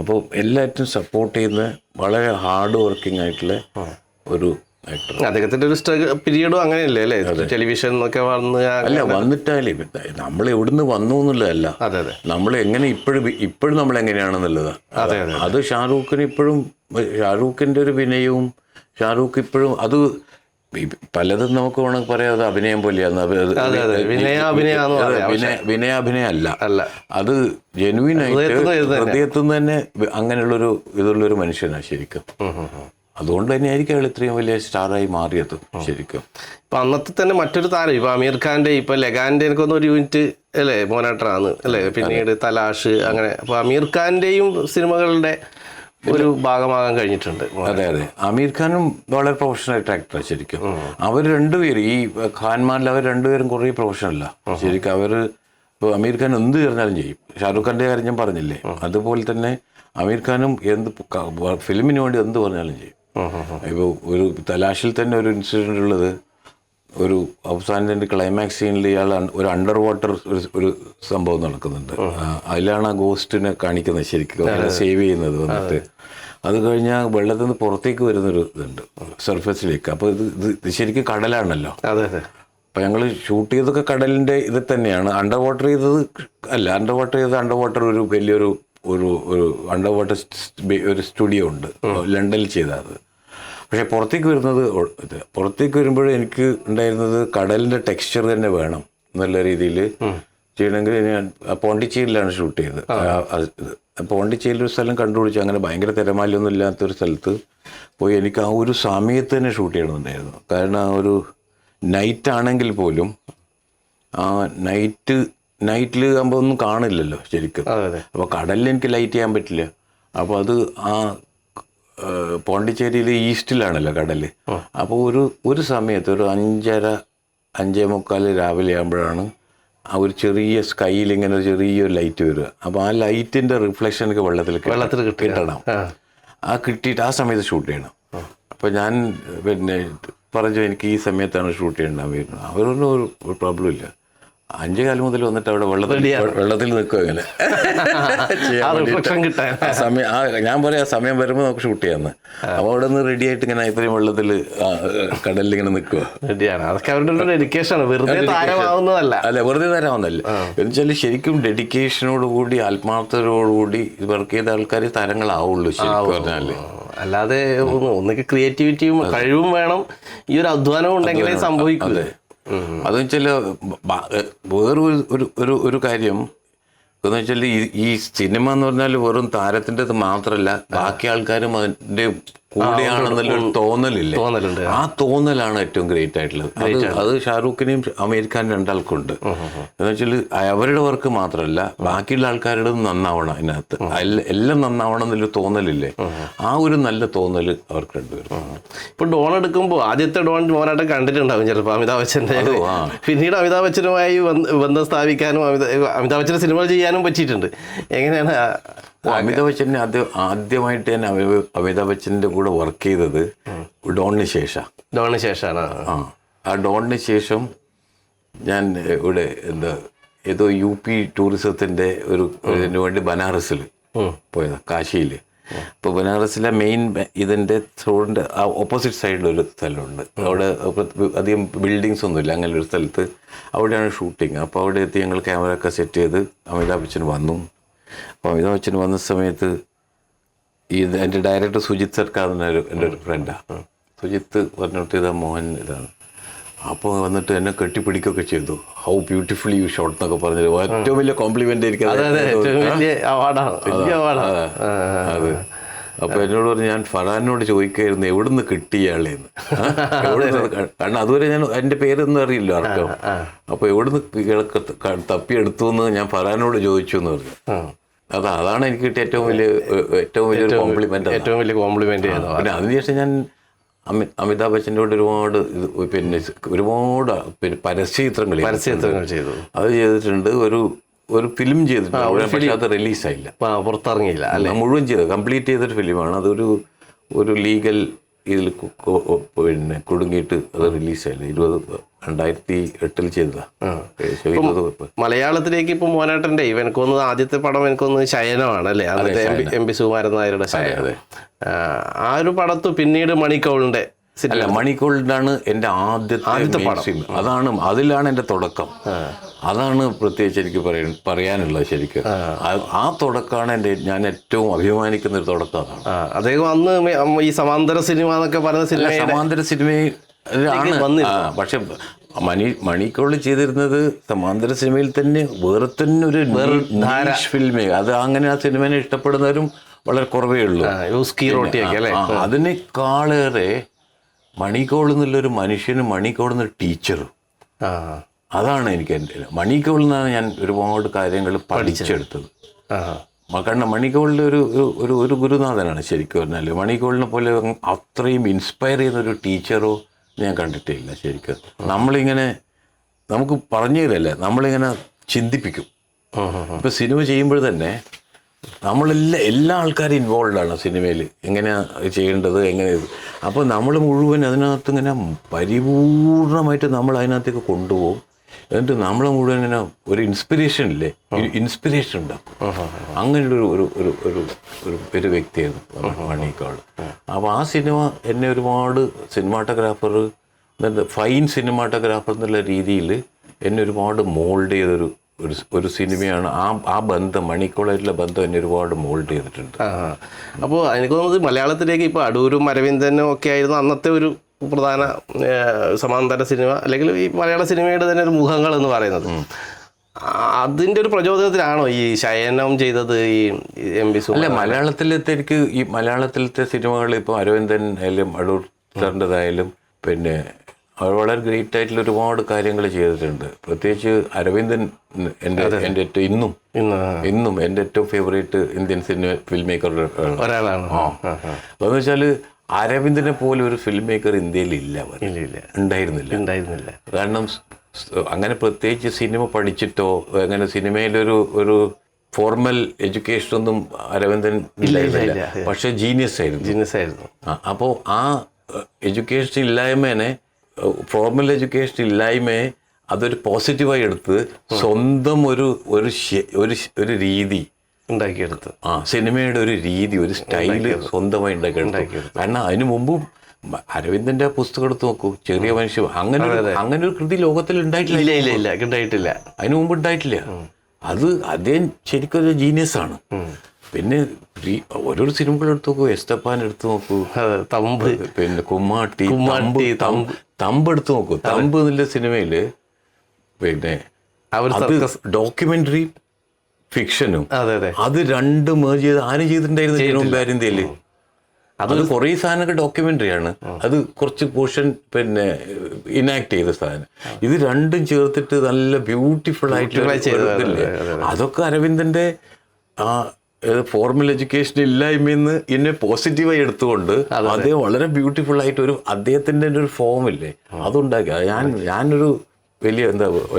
അപ്പോൾ എല്ലാറ്റും സപ്പോർട്ട് ചെയ്യുന്ന വളരെ ഹാർഡ് വർക്കിംഗ് ആയിട്ടുള്ള ഒരു ആക്ടർ. അദ്ദേഹത്തിന്റെ ഒരു പീരീഡും അങ്ങനെയല്ലേ അല്ലേ, ടെലിവിഷൻ എന്നൊക്കെ വന്ന് അല്ല വന്നിട്ടാലേ നമ്മൾ എവിടുന്ന് വന്നു എന്നുള്ളതല്ല, അതെ അതെ നമ്മൾ എങ്ങനെ ഇപ്പോഴും നമ്മൾ എങ്ങനെയാണെന്നുള്ളതാണ്. അതെ അതെ അത് ഷാറൂഖിന് ഇപ്പോഴും, ഷാറൂഖിന്റെ ഒരു വിനയവും, ഷാറൂഖ് ഇപ്പോഴും അത് പലതും നമുക്ക് വേണമെങ്കിൽ പറയാം അത് അഭിനയം പോലെയാണ്. വിനയാഭിനയം അല്ല, അത് ജെനുവിനായിട്ട് ഹൃദയത്തിൽ നിന്ന് തന്നെ അങ്ങനെയുള്ളൊരു ഇതുള്ളൊരു മനുഷ്യനാണ് ശരിക്കും. അതുകൊണ്ട് തന്നെയായിരിക്കും അയാൾ ഇത്രയും വലിയ സ്റ്റാറായി മാറിയത് ശരിക്കും. ഇപ്പൊ അന്നത്തെ തന്നെ മറ്റൊരു താരം ഇപ്പൊ അമീർ ഖാന്റെ, ഇപ്പൊ ലഗാന്റെ എനിക്കൊന്നും ഒരു യൂണിറ്റ് അല്ലേ മോനാട്ടറാണ് അല്ലേ, പിന്നീട് തലാഷ്, അങ്ങനെ. അപ്പൊ അമീർ ഖാന്റെയും സിനിമകളുടെ ഒരു ഭാഗമാകാൻ കഴിഞ്ഞിട്ടുണ്ട്. അതെ അതെ, അമീർ ഖാനും വളരെ പ്രൊഫഷണൽ ആക്ടറാണ് ശരിക്കും. അവർ രണ്ടുപേരും, ഈ ഖാൻമാരിൽ അവർ രണ്ടുപേരും കുറേ പ്രൊഫഷണല്ല ശരിക്കും. അവർ ഇപ്പോൾ അമീർ ഖാൻ എന്ത് പറഞ്ഞാലും ചെയ്യും. ഷാറൂഖ് ഖാൻ്റെ കാര്യം ഞാൻ പറഞ്ഞില്ലേ, അതുപോലെ തന്നെ അമീർ ഖാനും എന്ത് ഫിലിമിന് വേണ്ടി എന്ത് പറഞ്ഞാലും ചെയ്യും. ഇപ്പോൾ ഒരു തലാഷിൽ തന്നെ ഒരു ഇൻസിഡൻ്റ് ഉള്ളത്, ഒരു അവസാനത്തിൻ്റെ ക്ലൈമാക്സ് സീനിൽ ഇയാൾ ഒരു അണ്ടർ വാട്ടർ ഒരു സംഭവം നടക്കുന്നുണ്ട്. അതിലാണ് ആ ഗോസ്റ്റിനെ കാണിക്കുന്നത് ശരിക്കും, സേവ് ചെയ്യുന്നത് വന്നിട്ട്. അത് കഴിഞ്ഞാൽ വെള്ളത്തിൽ നിന്ന് പുറത്തേക്ക് വരുന്നൊരു ഇതുണ്ട് സർഫസിലേക്ക്. അപ്പോൾ ഇത് ശരിക്കും കടലാണല്ലോ. അതെ അതെ. അപ്പോൾ ഞങ്ങൾ ഷൂട്ട് ചെയ്തൊക്കെ കടലിൻ്റെ ഇത് തന്നെയാണ്. അണ്ടർ വാട്ടർ ചെയ്തത് അല്ല, അണ്ടർ വാട്ടർ ഒരു വലിയൊരു ഒരു അണ്ടർ വാട്ടർ ഒരു സ്റ്റുഡിയോ ഉണ്ട് ലണ്ടനിൽ ചെയ്തത്. പക്ഷേ പുറത്തേക്ക് വരുമ്പോഴേ എനിക്ക് ഉണ്ടായിരുന്നത് കടലിൻ്റെ ടെക്സ്ചർ തന്നെ വേണം എന്നുള്ള രീതിയിൽ ചെയ്യണമെങ്കിൽ ഞാൻ പോണ്ടിച്ചേരിയിലാണ് ഷൂട്ട് ചെയ്തത്. പോണ്ടിച്ചേരിയിൽ ഒരു സ്ഥലം കണ്ടുപിടിച്ചു. അങ്ങനെ ഭയങ്കര തിരമാലയൊന്നും ഇല്ലാത്തൊരു സ്ഥലത്ത് പോയി എനിക്ക് ആ ഒരു സമയത്ത് തന്നെ ഷൂട്ട് ചെയ്യണമെന്നുണ്ടായിരുന്നു. കാരണം ആ ഒരു നൈറ്റ് ആണെങ്കിൽ പോലും ആ നൈറ്റിൽ ആകുമ്പോൾ ഒന്നും കാണില്ലല്ലോ ശരിക്കും. അപ്പോൾ കടലിൽ എനിക്ക് ലൈറ്റ് ചെയ്യാൻ പറ്റില്ല. അപ്പോൾ അത് ആ പോണ്ടിച്ചേരിയിൽ ഈസ്റ്റിലാണല്ലോ കടൽ. അപ്പോൾ ഒരു സമയത്ത് ഒരു 5:45 രാവിലെ ആകുമ്പോഴാണ് ആ ഒരു ചെറിയ സ്കൈയിൽ ഇങ്ങനെ ഒരു ചെറിയൊരു ലൈറ്റ് വരിക. അപ്പോൾ ആ ലൈറ്റിൻ്റെ റിഫ്ലക്ഷൻ എനിക്ക് വെള്ളത്തിൽ കിട്ടണം. കിട്ടിയിട്ട് ആ സമയത്ത് ഷൂട്ട് ചെയ്യണം. അപ്പോൾ ഞാൻ പിന്നെ പറഞ്ഞു എനിക്ക് ഈ സമയത്താണ് ഷൂട്ട് ചെയ്യേണ്ടത്. അവരൊന്നും ഒരു പ്രോബ്ലം ഇല്ല. 5 മുതൽ വന്നിട്ട് അവിടെ വെള്ളത്തിൽ നിൽക്കും. അങ്ങനെ ഞാൻ പറയാം സമയം വരുമ്പോൾ നമുക്ക് ഷൂട്ട് ചെയ്യാമെന്ന്. അപ്പോൾ അവിടെ നിന്ന് റെഡി ആയിട്ട് ഇങ്ങനെ ഇത്രയും വെള്ളത്തിൽ കടലിൽ ഇങ്ങനെ നിൽക്കുക. അല്ല, വെറുതെ താരമാവുന്നല്ല. എന്നുവെച്ചാൽ ശരിക്കും ഡെഡിക്കേഷനോടുകൂടി ആത്മാർത്ഥതയോടുകൂടി വർക്ക് ചെയ്ത ആൾക്കാർ താരങ്ങളാവുള്ളൂ ശരിക്കും പറഞ്ഞാൽ. അല്ലാതെ ഒന്നൊക്കെ ക്രിയേറ്റിവിറ്റിയും കഴിവും വേണം, ഈ ഒരു അധ്വാനവും ഉണ്ടെങ്കിലേ സംഭവിക്കും. അതെന്ന് വെച്ചാൽ വേറൊരു കാര്യം എന്ന് വെച്ചാൽ ഈ സിനിമ എന്ന് പറഞ്ഞാൽ വെറും താരത്തിൻ്റെത് മാത്രമല്ല, ബാക്കി ആൾക്കാരും അതിൻ്റെ കൂടെയാണെന്നുള്ളൊരു തോന്നലുണ്ട്. ആ തോന്നലാണ് ഏറ്റവും ഗ്രേറ്റ് ആയിട്ടുള്ളത്. അത് ഷാറൂഖിനെയും അമീർ ഖാനും രണ്ടാൾക്കുണ്ട്. എന്ന് വെച്ചാൽ അവരുടെ വർക്ക് മാത്രമല്ല, ബാക്കിയുള്ള ആൾക്കാരുടെ നന്നാവണം അതിനകത്ത്, എല്ലാം നന്നാവണം എന്നൊരു തോന്നലില്ലേ, ആ ഒരു നല്ല തോന്നൽ അവർക്ക് രണ്ടുപേരും. ഇപ്പൊ ഡോൺ എടുക്കുമ്പോൾ ആദ്യത്തെ ഡോൺ മോനാട്ടം കണ്ടിട്ടുണ്ടാവും ചിലപ്പോൾ അമിതാഭ് ബച്ചൻ്റെ. പിന്നീട് അമിതാഭ് ബച്ചനുമായി ബന്ധം സ്ഥാപിക്കാനും അമിതാഭ് ബച്ചൻ്റെ സിനിമകൾ ചെയ്യാനും പറ്റിയിട്ടുണ്ട്. എങ്ങനെയാണ് അമിതാഭ് ബച്ചനെ ആദ്യമായിട്ട് ഞാൻ അമിതാഭ് ബച്ചൻ്റെ കൂടെ വർക്ക് ചെയ്തത് ഡോണിന് ശേഷമാണ്. ആ ഡോണിന് ശേഷം ഞാൻ ഇവിടെ ഏതോ UP ടൂറിസത്തിൻ്റെ ഇതിനു വേണ്ടി ബനാറസിൽ പോയതാണ്, കാശിയിൽ. ഇപ്പോൾ ബനാറസിലെ മെയിൻ ഇതിൻ്റെ റോഡിൻ്റെ ഓപ്പോസിറ്റ് സൈഡിലൊരു സ്ഥലമുണ്ട്. അവിടെ അധികം ബിൽഡിങ്സ് ഒന്നുമില്ല. അങ്ങനെ ഒരു സ്ഥലത്ത് അവിടെയാണ് ഷൂട്ടിങ്. അപ്പോൾ അവിടെ എത്തി ഞങ്ങൾ ക്യാമറ ഒക്കെ സെറ്റ് ചെയ്ത് അമിതാഭ് ബച്ചൻ വന്നു. അപ്പോൾ അമിതാഭ് ബച്ചൻ വന്ന സമയത്ത് എൻ്റെ ഡയറക്ടർ സുജിത് സർക്കാർ എൻ്റെ ഒരു ഫ്രണ്ടാണ്. സുജിത്ത് പറഞ്ഞിട്ട് ഇതാ മോഹൻ ഇതാണ്. അപ്പോൾ വന്നിട്ട് എന്നെ കെട്ടിപ്പിടിക്കുകയൊക്കെ ചെയ്തു. ഹൗ ബ്യൂട്ടിഫുള്ളി യു ഷോട്ട് എന്നൊക്കെ പറഞ്ഞത് ഏറ്റവും വലിയ കോംപ്ലിമെൻ്റ് ആയിരിക്കും. അത് അപ്പോൾ എന്നോട് പറഞ്ഞു, ഞാൻ ഫറാനോട് ചോദിക്കായിരുന്നു എവിടുന്ന് കിട്ടിയാളേന്ന്. കാരണം അതുവരെ ഞാൻ എൻ്റെ പേരൊന്നും അറിയില്ല ആർക്കും. അപ്പോൾ എവിടുന്ന് തപ്പിയെടുത്തു എന്ന് ഞാൻ ഫറാനോട് ചോദിച്ചു എന്ന് പറഞ്ഞു. അതാണ് എനിക്ക് കിട്ടിയ ഏറ്റവും വലിയൊരു കോംപ്ലിമെൻ്റ്. പിന്നെ അതിനുശേഷം ഞാൻ അമിതാഭ് ബച്ചൻ്റെ ഒരുപാട് പരസ്യചിത്രങ്ങൾ ചെയ്തു. അത് ചെയ്തിട്ടുണ്ട്. ഒരു ഫിലിം ചെയ്തിട്ടുണ്ട്. പക്ഷെ അത് റിലീസായില്ല, പുറത്തിറങ്ങിയില്ല. മുഴുവൻ ചെയ്തത് കംപ്ലീറ്റ് ചെയ്തൊരു ഫിലിമാണ്. അതൊരു ലീഗൽ ഇതിൽ പിന്നെ കുടുങ്ങിയിട്ട് അത് റിലീസായില്ല. 2008 ചെയ്തതാണ്. മലയാളത്തിലേക്ക് ഇപ്പൊ മോനാട്ടൻ്റെ എനിക്കൊന്ന് ആദ്യത്തെ പടം എനിക്കൊന്ന് ശയനമാണ് അല്ലേ, അന്നത്തെ MP സുകുമാരൻ നായരുടെ ശയനം. ആ ഒരു പടത്ത് പിന്നീട് മണിക്കൗളിന്റെ അല്ല, മണിക്കോളിനാണ് എൻ്റെ ആദ്യത്തെ പടം. അതിലാണ് എൻ്റെ തുടക്കം. അതാണ് പ്രത്യേകിച്ച് എനിക്ക് പറയാനുള്ളത്. ശരിക്കും ആ തുടക്കമാണ് ഞാൻ ഏറ്റവും അഭിമാനിക്കുന്ന ഒരു തുടക്കം. അതാണ്. അദ്ദേഹം അന്ന് ഈ സമാന്തര സിനിമ എന്നൊക്കെ പറയുന്ന സമാന്തര സിനിമയിലാണ്. പക്ഷെ മണിക്കോള് ചെയ്തിരുന്നത് സമാന്തര സിനിമയിൽ തന്നെ വേറെ തന്നെ ഒരു ഫിലിമേ. അത് അങ്ങനെ ആ സിനിമയെ ഇഷ്ടപ്പെടുന്നവരും വളരെ കുറവേ ഉള്ളൂ. അതിനേക്കാളേറെ മണിക്കോൾ എന്നുള്ളൊരു മനുഷ്യനും മണിക്കോൾ എന്നൊരു ടീച്ചറും. അതാണ് എനിക്ക് എൻ്റെ മണിക്കോളിൽ നിന്നാണ് ഞാൻ ഒരുപാട് കാര്യങ്ങൾ പഠിച്ചെടുത്തത്. കാരണം മണിക്കോളിൻ്റെ ഒരു ഗുരുനാഥനാണ് ശരിക്കും പറഞ്ഞാൽ. മണിക്കോളിനെ പോലെ അത്രയും ഇൻസ്പയർ ചെയ്യുന്നൊരു ടീച്ചറോ ഞാൻ കണ്ടിട്ടില്ല ശരിക്കും. നമ്മളിങ്ങനെ നമുക്ക് പറഞ്ഞു തരല്ലേ, നമ്മളിങ്ങനെ ചിന്തിപ്പിക്കും. ഇപ്പം സിനിമ ചെയ്യുമ്പോൾ തന്നെ എല്ലാ ആൾക്കാരും ഇൻവോൾവ് ആണ് സിനിമയിൽ. എങ്ങനെയാണ് ചെയ്യേണ്ടത്, എങ്ങനെ. അപ്പോൾ നമ്മൾ മുഴുവൻ അതിനകത്ത് ഇങ്ങനെ പരിപൂർണമായിട്ട് നമ്മൾ അതിനകത്തേക്ക് കൊണ്ടുപോകും. എന്നിട്ട് നമ്മളെ മുഴുവൻ ഇങ്ങനെ ഒരു ഇൻസ്പിറേഷൻ ഉണ്ടാക്കും. അങ്ങനെയുള്ള ഒരു വ്യക്തിയായിരുന്നു മണിക്കോൾ. അപ്പോൾ ആ സിനിമ എന്നെ ഒരുപാട് സിനിമാട്ടോഗ്രാഫർ, ഫൈൻ സിനിമാട്ടോഗ്രാഫർ എന്നുള്ള രീതിയിൽ എന്നെ ഒരുപാട് മോൾഡ് ചെയ്തൊരു സിനിമയാണ്. ആ ബന്ധം, മണിക്കോളായിട്ടുള്ള ബന്ധം എന്നെ ഒരുപാട് മോൾഡ് ചെയ്തിട്ടുണ്ട്. അപ്പോൾ എനിക്ക് തോന്നുന്നത് മലയാളത്തിലേക്ക് ഇപ്പോൾ അടൂരും അരവിന്ദനും ഒക്കെ ആയിരുന്നു അന്നത്തെ ഒരു പ്രധാന സമാന്തര സിനിമ, അല്ലെങ്കിൽ ഈ മലയാള സിനിമയുടെ തന്നെ ഒരു മുഖങ്ങൾ എന്ന് പറയുന്നത്. അതിൻ്റെ ഒരു പ്രചോദനത്തിലാണോ ഈ ശയനം ചെയ്തത് ഈ എം.വി. അല്ല, മലയാളത്തിലത്തെ സിനിമകൾ ഇപ്പോൾ അരവിന്ദൻ ആയാലും അടൂർ സാറിൻ്റെതായാലും പിന്നെ അവർ വളരെ ഗ്രേറ്റ് ആയിട്ടുള്ള ഒരുപാട് കാര്യങ്ങൾ ചെയ്തിട്ടുണ്ട്. പ്രത്യേകിച്ച് അരവിന്ദൻ എൻ്റെ ഏറ്റവും ഇന്നും എൻ്റെ ഏറ്റവും ഫേവറേറ്റ് ഇന്ത്യൻ ഫിലിം മേക്കർ ഒരാളാണ്. അതെന്ന് വെച്ചാൽ അരവിന്ദനെ പോലെ ഒരു ഫിലിം മേക്കർ ഇന്ത്യയിൽ ഉണ്ടായിരുന്നില്ല. കാരണം അങ്ങനെ പ്രത്യേകിച്ച് സിനിമ പഠിച്ചിട്ടോ അങ്ങനെ സിനിമയിലൊരു ഫോർമൽ എഡ്യൂക്കേഷനൊന്നും അരവിന്ദൻ ഇല്ലായിരുന്നില്ല. പക്ഷെ ജീനിയസ് ആയിരുന്നു. അപ്പോൾ ആ എഡ്യൂക്കേഷൻ ഇല്ലായ്മേനെ, ഫോർമൽ എഡ്യൂക്കേഷൻ ഇല്ലായ്മയെ അതൊരു പോസിറ്റീവായി എടുത്ത് സ്വന്തം ഒരു രീതി ഉണ്ടാക്കിയെടുത്ത്, സിനിമയുടെ ഒരു രീതി, ഒരു സ്റ്റൈല് സ്വന്തമായി ഉണ്ടാക്കിയെടുത്തു. കാരണം അതിനു മുമ്പും അരവിന്ദന്റെ പുസ്തകം എടുത്ത് നോക്കൂ, ചെറിയ മനുഷ്യ, അങ്ങനെ ഒരു കൃതി ലോകത്തിൽ ഉണ്ടായിട്ടില്ല. അതിനു മുമ്പ് ഉണ്ടായിട്ടില്ല. അദ്ദേഹം ശരിക്കും ഒരു ജീനിയസ് ആണ്. പിന്നെ ഓരോ സിനിമകൾ എടുത്ത് നോക്കൂ, എസ്തപ്പാൻ എടുത്ത് നോക്കൂ, തമ്പ്, പിന്നെ കുമ്മാട്ടി, തമ്പ് എടുത്ത് നോക്കൂ. തമ്പ് എന്നുള്ള സിനിമയില് പിന്നെ ഡോക്യുമെന്ററി ഫിക്ഷനും അത് രണ്ടും മേർജ് ചെയ്ത് ആരും ചെയ്തിട്ടുണ്ടായിരുന്നു ഇന്ത്യയിൽ. അത് കുറേ സാധനമൊക്കെ ഡോക്യുമെന്ററിയാണ്, അത് കുറച്ച് പോർഷൻ പിന്നെ ഇനാക്ട് ചെയ്ത സാധനം. ഇത് രണ്ടും ചേർത്തിട്ട് നല്ല ബ്യൂട്ടിഫുൾ ആയിട്ട് അതൊക്കെ അരവിന്ദന്റെ ഫോർമൽ എഡ്യൂക്കേഷൻ ഇല്ലായ്മയെന്ന് എന്നെ പോസിറ്റീവായി എടുത്തുകൊണ്ട് അദ്ദേഹം വളരെ ബ്യൂട്ടിഫുൾ ആയിട്ട് അദ്ദേഹത്തിന്റെ ഒരു ഫോമില്ലേ അതുണ്ടാക്കി. ഞാനൊരു വലിയ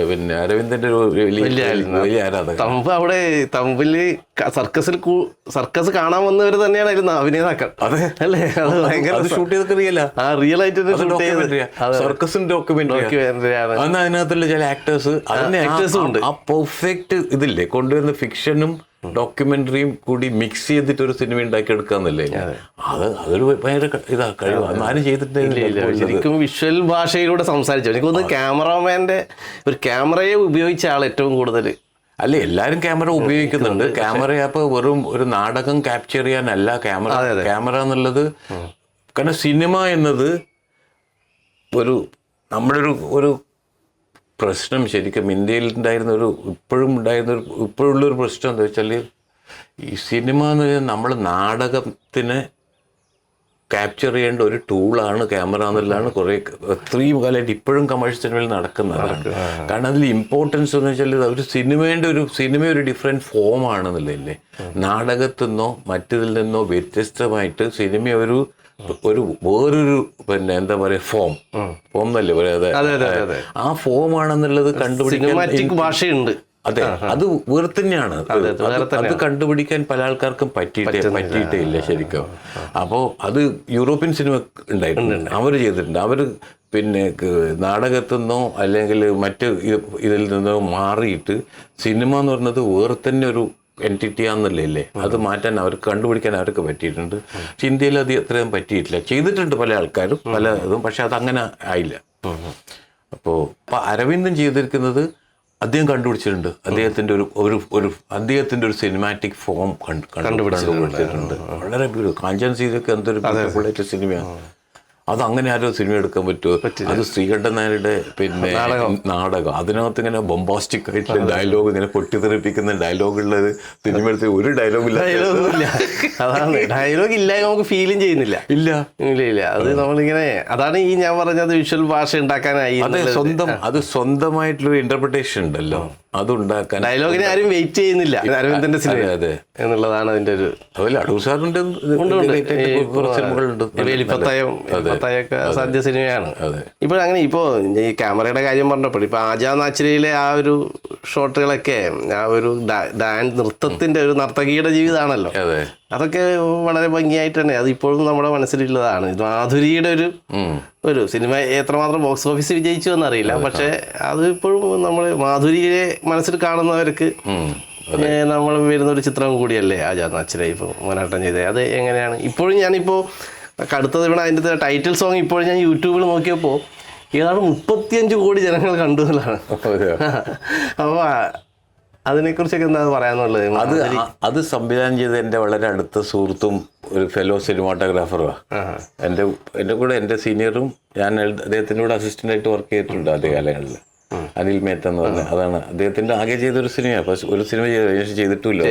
പിന്നെ അരവിന്ദന്റെ ഒരു വലിയ ആരാധകൻ. തമ്പില് സർക്കസ് കാണാൻ വന്നവർ തന്നെയാണ് അഭിനേതാക്കൾ. അതെ അല്ലേ? അത് ഷൂട്ട് ചെയ്തൊക്കെ റിയൽ ആയിട്ട് സർക്കസും ഡോക്യുമെന്ററി അന്ന് അതിനകത്തുള്ള ചില ആക്ടേഴ്സ് ഉണ്ട്. ആ പെർഫെക്റ്റ് ഇതില്ലേ കൊണ്ടുവരുന്ന ഫിക്ഷനും ഡോക്യുമെന്ററിയും കൂടി മിക്സ് ചെയ്തിട്ട് ഒരു സിനിമ ഉണ്ടാക്കി എടുക്കാന്നല്ലേ, അതൊരു ഭയങ്കര കഴിവ്. ആരും ചെയ്തിട്ടില്ല. ശരിക്കും വിഷ്വൽ ഭാഷയിലൂടെ സംസാരിച്ചു. എനിക്ക് തോന്നുന്നു ക്യാമറാമാന്റെ ഒരു ക്യാമറയെ ഉപയോഗിച്ച ആൾ ഏറ്റവും കൂടുതൽ. അല്ല, എല്ലാവരും ക്യാമറ ഉപയോഗിക്കുന്നുണ്ട്. ക്യാമറ അപ്പോൾ വെറും ഒരു നാടകം ക്യാപ്ചർ ചെയ്യാനല്ല ക്യാമറ എന്നുള്ളത്. കാരണം സിനിമ എന്നത് നമ്മുടെ ഒരു പ്രശ്നം ശരിക്കും ഇന്ത്യയിൽ ഉണ്ടായിരുന്ന ഇപ്പോഴുള്ളൊരു പ്രശ്നം എന്താ വെച്ചാൽ, ഈ സിനിമ എന്ന് പറഞ്ഞാൽ നമ്മൾ നാടകത്തിന് ക്യാപ്ചർ ചെയ്യേണ്ട ഒരു ടൂളാണ് ക്യാമറ എന്നുള്ളതാണ് അത്രയും കാലമായിട്ട് ഇപ്പോഴും കമേഴ്ഷ്യൽ സിനിമയിൽ നടക്കുന്നതാണ്. കാരണം അതിൽ ഇമ്പോർട്ടൻസ് എന്ന് വെച്ചാൽ സിനിമ ഒരു ഡിഫറെൻറ്റ് ഫോമാണെന്നുള്ളതല്ലേ. നാടകത്തിൽ നിന്നോ മറ്റതിൽ നിന്നോ വ്യത്യസ്തമായിട്ട് സിനിമ വേറൊരു പിന്നെ എന്താ പറയാ ഫോം എന്നല്ലേ പറയാതെ, ആ ഫോമാണെന്നുള്ളത് കണ്ടുപിടിക്കാൻ ഭാഷയുണ്ട്. അതെ, അത് വേറെ തന്നെയാണ്. അത് കണ്ടുപിടിക്കാൻ പല ആൾക്കാർക്കും പറ്റിയിട്ടേ ഇല്ല ശരിക്കും. അപ്പോൾ അത് യൂറോപ്യൻ സിനിമ ഉണ്ടായിട്ടുണ്ട്, അവർ ചെയ്തിട്ടുണ്ട്. അവർ പിന്നെ നാടകത്തിൽ നിന്നോ അല്ലെങ്കിൽ മറ്റ് ഇതിൽ നിന്നോ മാറിയിട്ട് സിനിമ എന്ന് പറയുന്നത് വേറെ തന്നെ എൻറ്റിറ്റി ആണെന്നില്ലേ, അത് മാറ്റാൻ അവർക്ക് കണ്ടുപിടിക്കാൻ അവർക്ക് പറ്റിയിട്ടുണ്ട്. പക്ഷെ ഇന്ത്യയിൽ അത് അത്രയും പറ്റിയിട്ടില്ല. ചെയ്തിട്ടുണ്ട് പല ആൾക്കാരും പല ഇതും, പക്ഷെ അതങ്ങനെ ആയില്ല. അപ്പോൾ അരവിന്ദൻ ചെയ്തിരിക്കുന്നത് അദ്ദേഹം കണ്ടുപിടിച്ചിട്ടുണ്ട്. അദ്ദേഹത്തിൻ്റെ ഒരു സിനിമാറ്റിക് ഫോം കണ്ടുപിടിച്ചിട്ടുണ്ട്. വളരെ കാഞ്ചൻ സീതൊക്കെ എന്തൊരു ബ്യൂട്ടിഫുള്ളായിട്ട് സിനിമയാണ്. അത് അങ്ങനെ ആരോ സിനിമ എടുക്കാൻ പറ്റുമോ? അത് ശ്രീകണ്ഠൻ നായരുടെ പിന്നെ നാടകം, അതിനകത്ത് ഇങ്ങനെ ബൊംബാസ്റ്റിക് ആയിട്ടുള്ള ഡയലോഗ്, ഇങ്ങനെ പൊട്ടിത്തെറിപ്പിക്കുന്ന ഡയലോഗുള്ളത് സിനിമ എടുത്ത് ഒരു ഡയലോഗില്ല. അതാണ് ഡയലോഗ് ഇല്ല, നമുക്ക് ഫീലും ചെയ്യുന്നില്ല. ഇല്ല. അത് നമ്മളിങ്ങനെ, അതാണ് ഈ ഞാൻ പറഞ്ഞത് വിഷ്വൽ ഭാഷ ഉണ്ടാക്കാനായി. അത് സ്വന്തമായിട്ടുള്ളൊരു ഇന്റർപ്രിട്ടേഷൻ ഉണ്ടല്ലോ, അതുണ്ടാക്കാൻ ഡയലോഗിനെ ആരും വെയിറ്റ് ചെയ്യുന്നില്ല അരവിന്ദന്റെ സിനിമ. അതെ എന്നുള്ളതാണ് അതിന്റെ ഒരു. അതുപോലെ അടൂർ സാറിന്റെ സിനിമകളുണ്ട്, വേലിപ്പത്തായൊക്കെ സാധ്യ സിനിമയാണ്. ഇപ്പോഴങ്ങനെ ഇപ്പോൾ ഈ ക്യാമറയുടെ കാര്യം പറഞ്ഞപ്പോൾ ഇപ്പോൾ ആജാദ് നാച്ചിരയിലെ ആ ഒരു ഷോട്ടുകളൊക്കെ, ആ ഒരു ഡാൻസ് നൃത്തത്തിന്റെ ഒരു നർത്തകിയുടെ ജീവിതമാണല്ലോ, അതൊക്കെ വളരെ ഭംഗിയായിട്ട് തന്നെ അത് ഇപ്പോഴും നമ്മുടെ മനസ്സിലുള്ളതാണ്. മാധുരിയുടെ ഒരു സിനിമ എത്രമാത്രം ബോക്സ് ഓഫീസ് വിജയിച്ചു എന്നറിയില്ല, പക്ഷെ അത് ഇപ്പോഴും നമ്മൾ മാധുരിയെ മനസ്സിൽ കാണുന്നവർക്ക് നമ്മൾ വരുന്നൊരു ചിത്രം കൂടിയല്ലേ ആജാദ് നാച്ചിര ഇപ്പോൾ മോനാട്ടം ചെയ്തത്. അത് എങ്ങനെയാണ് ഇപ്പോഴും ഞാനിപ്പോൾ അടുത്തത് ഇവിടെ അതിൻ്റെ ടൈറ്റിൽ സോങ് ഇപ്പോഴും ഞാൻ യൂട്യൂബിൽ നോക്കിയപ്പോൾ ഏതാണ്ട് 35 കോടി ജനങ്ങൾ കണ്ടു എന്നുള്ളതാണ്. അപ്പോൾ അതിനെക്കുറിച്ചൊക്കെ എന്താ പറയാനുള്ളത്? അത് സംവിധാനം ചെയ്ത എൻ്റെ വളരെ അടുത്ത സുഹൃത്തും ഒരു ഫെലോ സിനിമാട്ടോഗ്രാഫറുമാണ്. എൻ്റെ കൂടെ എൻ്റെ സീനിയറും, ഞാൻ അദ്ദേഹത്തിൻ്റെ കൂടെ അസിസ്റ്റൻ്റായിട്ട് വർക്ക് ചെയ്തിട്ടുണ്ട് ആദ്യ കാലങ്ങളിൽ. അനിൽ മേത്ത എന്ന് പറഞ്ഞ, അതാണ് അദ്ദേഹത്തിൻ്റെ ആകെ ചെയ്തൊരു സിനിമയാണ്. അപ്പോൾ ഒരു സിനിമ ചെയ്തിട്ടില്ല,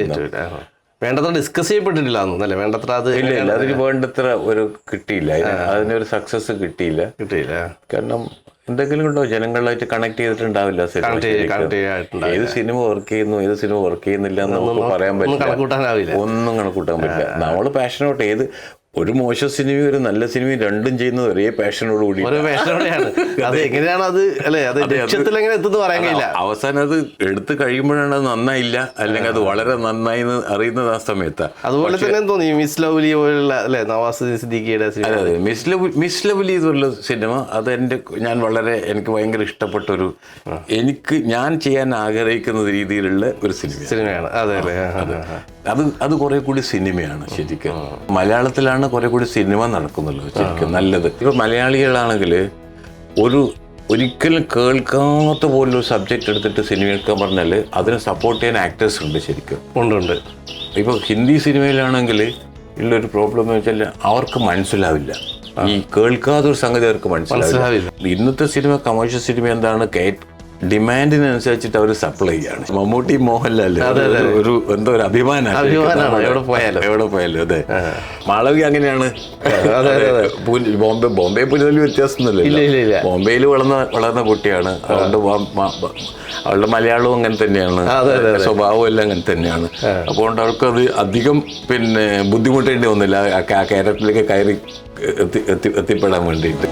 വേണ്ടത്ര ഡിസ്കസ് ചെയ്യപ്പെട്ടിട്ടില്ല എന്നല്ലേ, വേണ്ടത്ര അതിന് വേണ്ടത്ര ഒരു കിട്ടിയില്ല, അതിനൊരു സക്സസ് കിട്ടിയില്ല. കാരണം എന്തെങ്കിലും ഉണ്ടോ, ജനങ്ങളായിട്ട് കണക്ട് ചെയ്തിട്ടുണ്ടാവില്ല. ഏത് സിനിമ വർക്ക് ചെയ്യുന്നു, ഏത് സിനിമ വർക്ക് ചെയ്യുന്നില്ല എന്ന് നമുക്ക് പറയാൻ പറ്റില്ല, ഒന്നും കണക്കൂട്ടാൻ പറ്റില്ല. നമ്മൾ പാഷനോട്ട് ഒരു മോശം സിനിമയും ഒരു നല്ല സിനിമയും രണ്ടും ചെയ്യുന്നത് ഒരേ പാഷനോട് കൂടി. അവസാനം അത് എടുത്തു കഴിയുമ്പോഴാണ് അത് നന്നായില്ല, അല്ലെങ്കിൽ അത് വളരെ നന്നായി അറിയുന്നത് ആ സമയത്ത്. അതുപോലെ തന്നെ തോന്നി മിസ് ലവ്ലി പോലുള്ള നവാസ് സിദ്ദീഖിയുടെ അതെ മിസ് ലവ്ലി എന്നുള്ള സിനിമ, അത് എനിക്ക് ഭയങ്കര ഇഷ്ടപ്പെട്ടൊരു, ഞാൻ ചെയ്യാൻ ആഗ്രഹിക്കുന്ന രീതിയിലുള്ള ഒരു സിനിമയാണ്. അത് കുറെ കൂടി സിനിമയാണ് ശരിക്കും. മലയാളത്തിലാണ് കുറെ കൂടി സിനിമ നടക്കുന്നുള്ളൂ ശരിക്കും നല്ലത്. ഇപ്പൊ മലയാളികളാണെങ്കിൽ ഒരിക്കലും കേൾക്കാത്ത പോലൊരു സബ്ജക്റ്റ് എടുത്തിട്ട് സിനിമ എടുക്കാൻ പറഞ്ഞാൽ അതിനെ സപ്പോർട്ട് ചെയ്യാൻ ആക്ടേഴ്സ് ഉണ്ട് ശരിക്കും. ഉണ്ട്. ഇപ്പോൾ ഹിന്ദി സിനിമയിലാണെങ്കിൽ ഉള്ളൊരു പ്രോബ്ലം എന്ന് വെച്ചാൽ അവർക്ക് മനസ്സിലാവില്ല, ഈ കേൾക്കാത്തൊരു സംഗതി അവർക്ക് മനസ്സിലാവില്ല. ഇന്നത്തെ സിനിമ, കമേഴ്ഷ്യൽ സിനിമ എന്താണ്, ഡിമാൻഡിനനുസരിച്ചിട്ട് അവർ സപ്ലൈ ചെയ്യാണ്. മമ്മൂട്ടി, മോഹൻലാൽ ഒരു അഭിമാനമാണ് എവിടെ പോയാലും. അതെ, മാളവി അങ്ങനെയാണ്. ബോംബെ പുലിതലി വ്യത്യാസമൊന്നുമില്ല. ബോംബെയിൽ വളർന്ന കുട്ടിയാണ്, അതുകൊണ്ട് അവളുടെ മലയാളവും അങ്ങനെ തന്നെയാണ്, സ്വഭാവം എല്ലാം അങ്ങനെ തന്നെയാണ്. അതുകൊണ്ട് അവർക്കത് അധികം ബുദ്ധിമുട്ടേണ്ടി വന്നില്ല ആ ക്യാരക്ടറിലേക്ക് എത്തിപ്പെടാൻ വേണ്ടിയിട്ട്.